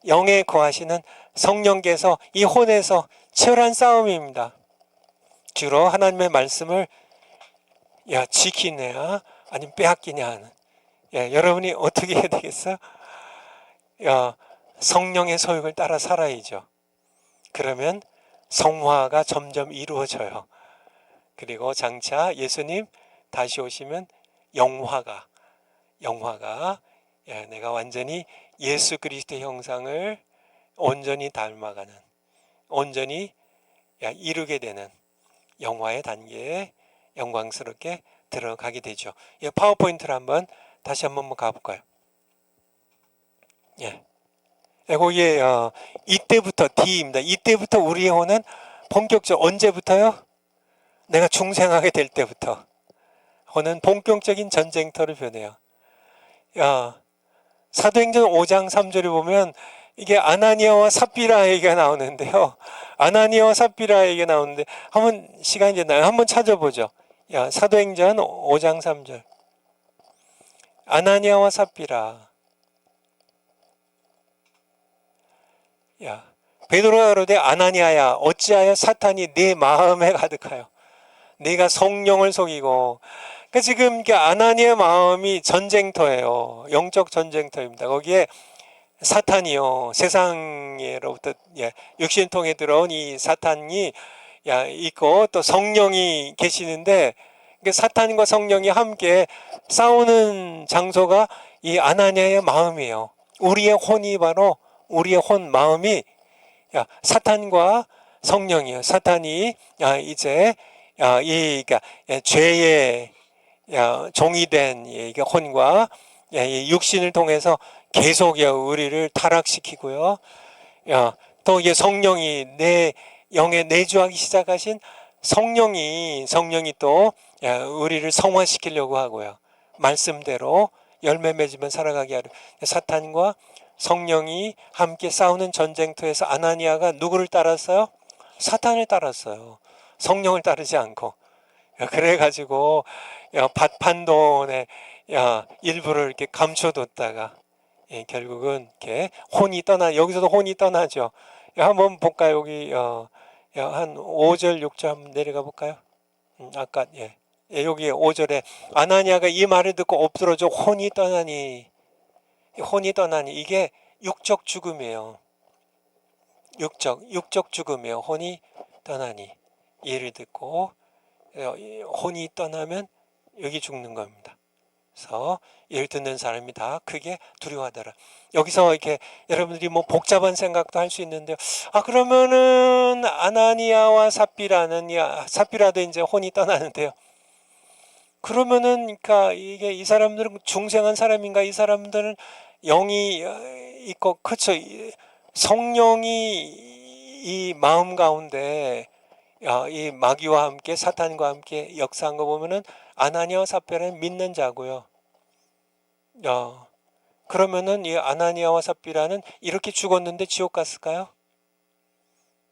영에 거하시는 성령께서 이 혼에서 치열한 싸움입니다. 주로 하나님의 말씀을 지키냐 아니면 빼앗기냐 하는. 여러분이 어떻게 해야 되겠어요? 성령의 소욕을 따라 살아야죠. 그러면 성화가 점점 이루어져요. 그리고 장차 예수님 다시 오시면 영화가 내가 완전히 예수 그리스도의 형상을 온전히 닮아가는, 온전히 이루게 되는 영화의 단계에 영광스럽게 들어가게 되죠. 파워포인트를 다시 한번 가볼까요? 거기에 이때부터 D입니다. 이때부터 우리의 혼은 본격적 언제부터요? 내가 중생하게 될 때부터 혼은 본격적인 전쟁터를 변해요. 사도행전 5장 3절에 보면 이게 아나니아와 삽비라 얘기가 나오는데요. 아나니아와 삽비라 얘기가 나오는데 한번 시간이 됐나요? 한번 찾아보죠. 사도행전 5장 3절. 아나니아와 삽비라. 베드로가 그러되 아나니아야 어찌하여 사탄이 네 마음에 가득하여 네가 성령을 속이고. 그러니까 지금 아나니아의 마음이 전쟁터예요. 영적 전쟁터입니다. 거기에 사탄이요, 세상으로부터 육신 통해 들어온 이 사탄이 있고 또 성령이 계시는데, 사탄과 성령이 함께 싸우는 장소가 이 아나니아의 마음이에요. 우리의 혼이 바로 우리의 혼 마음이 사탄과 성령이에요. 사탄이 이제 이 죄의 종이 된 혼과 육신을 통해서 계속 우리를 타락시키고요. 또 이게 성령이 내 영에 내주하기 시작하신 성령이 또 우리를 성화시키려고 하고요. 말씀대로 열매 맺으면 살아가게 하려. 사탄과 성령이 함께 싸우는 전쟁터에서 아나니아가 누구를 따랐어요? 사탄을 따랐어요. 성령을 따르지 않고. 그래가지고 밭판돈의 일부를 이렇게 감춰뒀다가 결국은 이렇게 혼이 여기서도 혼이 떠나죠. 한번 볼까요? 여기 한 5절 6절 한번 내려가 볼까요? 아까 여기 5절에 아나니아가 이 말을 듣고 엎드러져 혼이 떠나니 이게 육적 죽음이에요. 육적 죽음이에요. 혼이 떠나니. 이를 듣고 혼이 떠나면 여기 죽는 겁니다. 그래서 이를 듣는 사람이 다 크게 두려워하더라. 여기서 이렇게 여러분들이 뭐 복잡한 생각도 할 수 있는데요. 그러면은 아나니아와 삽비라도 이제 혼이 떠나는데요. 그러면은 그러니까 이게 이 사람들은 중생한 사람인가? 이 사람들은 영이 있고, 그렇죠. 성령이 이 마음 가운데 이 마귀와 함께 사탄과 함께 역사한 거 보면은 아나니아와 삽비라는 믿는 자고요. 그러면은 이 아나니아와 삽비라는 이렇게 죽었는데 지옥 갔을까요?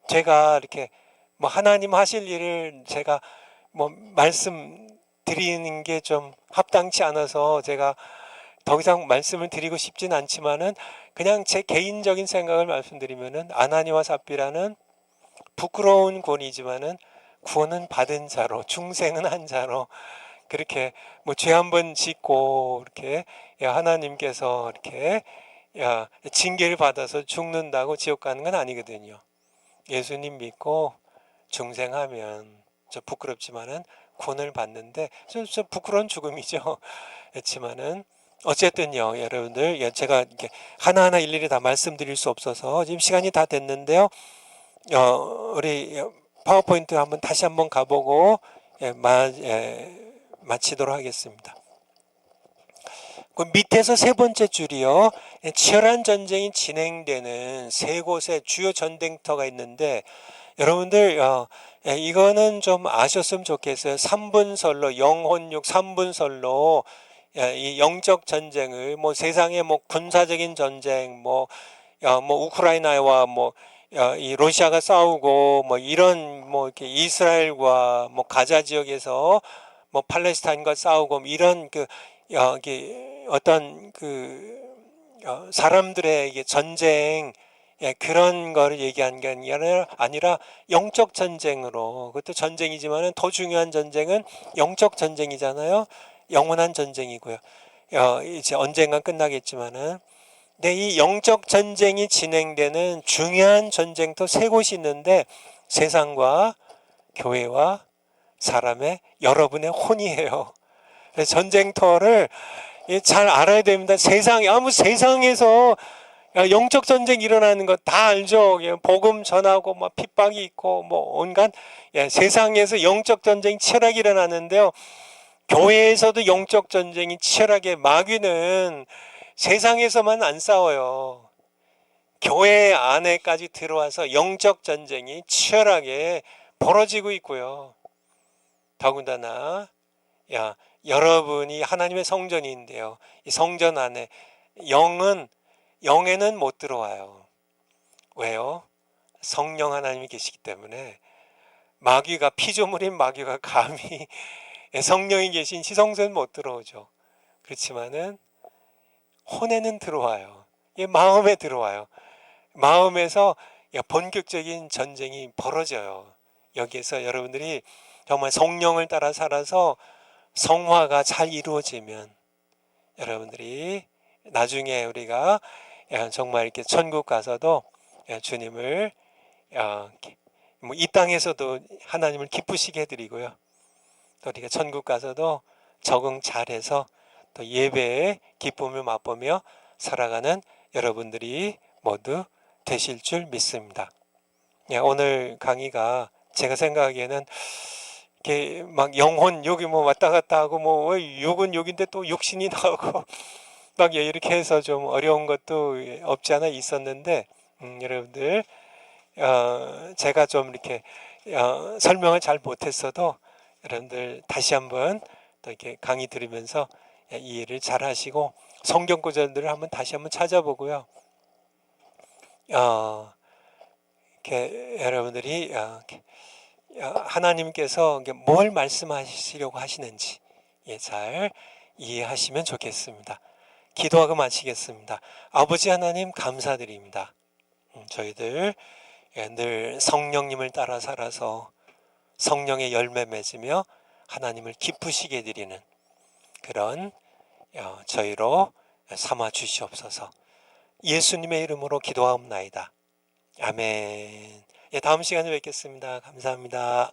제가 이렇게 뭐 하나님 하실 일을 제가 뭐 말씀드리는 게 좀 합당치 않아서 제가 더 이상 말씀을 드리고 싶진 않지만은 그냥 제 개인적인 생각을 말씀드리면은 아나니아와 삽비라는 부끄러운 권이지만은 구원은 받은 자로, 중생은 한 자로, 그렇게 뭐 죄 한 번 짓고 이렇게 하나님께서 이렇게 징계를 받아서 죽는다고 지옥 가는 건 아니거든요. 예수님 믿고 중생하면 저 부끄럽지만은 구원을 받는데 좀 부끄러운 죽음이죠. 그렇지만은 어쨌든요, 여러분들 제가 이렇게 하나하나 일일이 다 말씀드릴 수 없어서 지금 시간이 다 됐는데요. 우리 파워포인트 다시 한번 가보고 마치도록 하겠습니다. 그 밑에서 세 번째 줄이요. 치열한 전쟁이 진행되는 세 곳의 주요 전쟁터가 있는데 여러분들 이거는 좀 아셨으면 좋겠어요. 3분설로 영혼육 3분설로 이 영적 전쟁을 뭐 세상의 뭐 군사적인 전쟁 뭐 우크라이나와 이 러시아가 싸우고 뭐 이런 뭐 이렇게 이스라엘과 뭐 가자 지역에서 뭐 팔레스타인과 싸우고 뭐 이런 어떤 사람들의 이게 전쟁 예, 그런 거를 얘기한 게 아니라 영적 전쟁으로, 그것도 전쟁이지만은 더 중요한 전쟁은 영적 전쟁이잖아요. 영원한 전쟁이고요. 이제 언젠간 끝나겠지만은. 근데 이 영적 전쟁이 진행되는 중요한 전쟁터 세 곳이 있는데 세상과 교회와 사람의 여러분의 혼이에요. 그래서 전쟁터를 잘 알아야 됩니다. 세상에서 영적 전쟁 일어나는 거 다 알죠. 복음 전하고 뭐 핍박이 있고 뭐 온갖 세상에서 영적 전쟁 치열하게 일어나는데요. 교회에서도 영적 전쟁이 치열하게, 마귀는 세상에서만 안 싸워요. 교회 안에까지 들어와서 영적 전쟁이 치열하게 벌어지고 있고요. 더군다나 여러분이 하나님의 성전인데요. 이 성전 안에 영에는 못 들어와요. 왜요? 성령 하나님이 계시기 때문에. 마귀가, 피조물인 마귀가 감히 성령이 계신 지성소는 못 들어오죠. 그렇지만은 혼에는 들어와요. 마음에 들어와요. 마음에서 본격적인 전쟁이 벌어져요. 여기에서 여러분들이 정말 성령을 따라 살아서 성화가 잘 이루어지면 여러분들이 나중에 우리가 정말 이렇게 천국 가서도 주님을 이 땅에서도 하나님을 기쁘시게 해드리고요. 또 우리가 천국 가서도 적응 잘해서 또 예배의 기쁨을 맛보며 살아가는 여러분들이 모두 되실 줄 믿습니다. 오늘 강의가 제가 생각하기에는 이렇게 막 영혼 여기 뭐 왔다 갔다 하고 뭐 육은 육인데 또 육신이 나오고 막 이렇게 해서 좀 어려운 것도 없지 않아 있었는데 여러분들 제가 좀 이렇게 설명을 잘 못했어도 여러분들 다시 한번 또 이렇게 강의 들으면서 이해를 잘 하시고 성경 구절들을 다시 한번 찾아보고요. 이렇게 여러분들이 하나님께서 뭘 말씀하시려고 하시는지 잘 이해하시면 좋겠습니다. 기도하고 마치겠습니다. 아버지 하나님 감사드립니다. 저희들 늘 성령님을 따라 살아서 성령의 열매 맺으며 하나님을 기쁘시게 드리는 그런 저희로 삼아 주시옵소서. 예수님의 이름으로 기도하옵나이다. 아멘. 다음 시간에 뵙겠습니다. 감사합니다.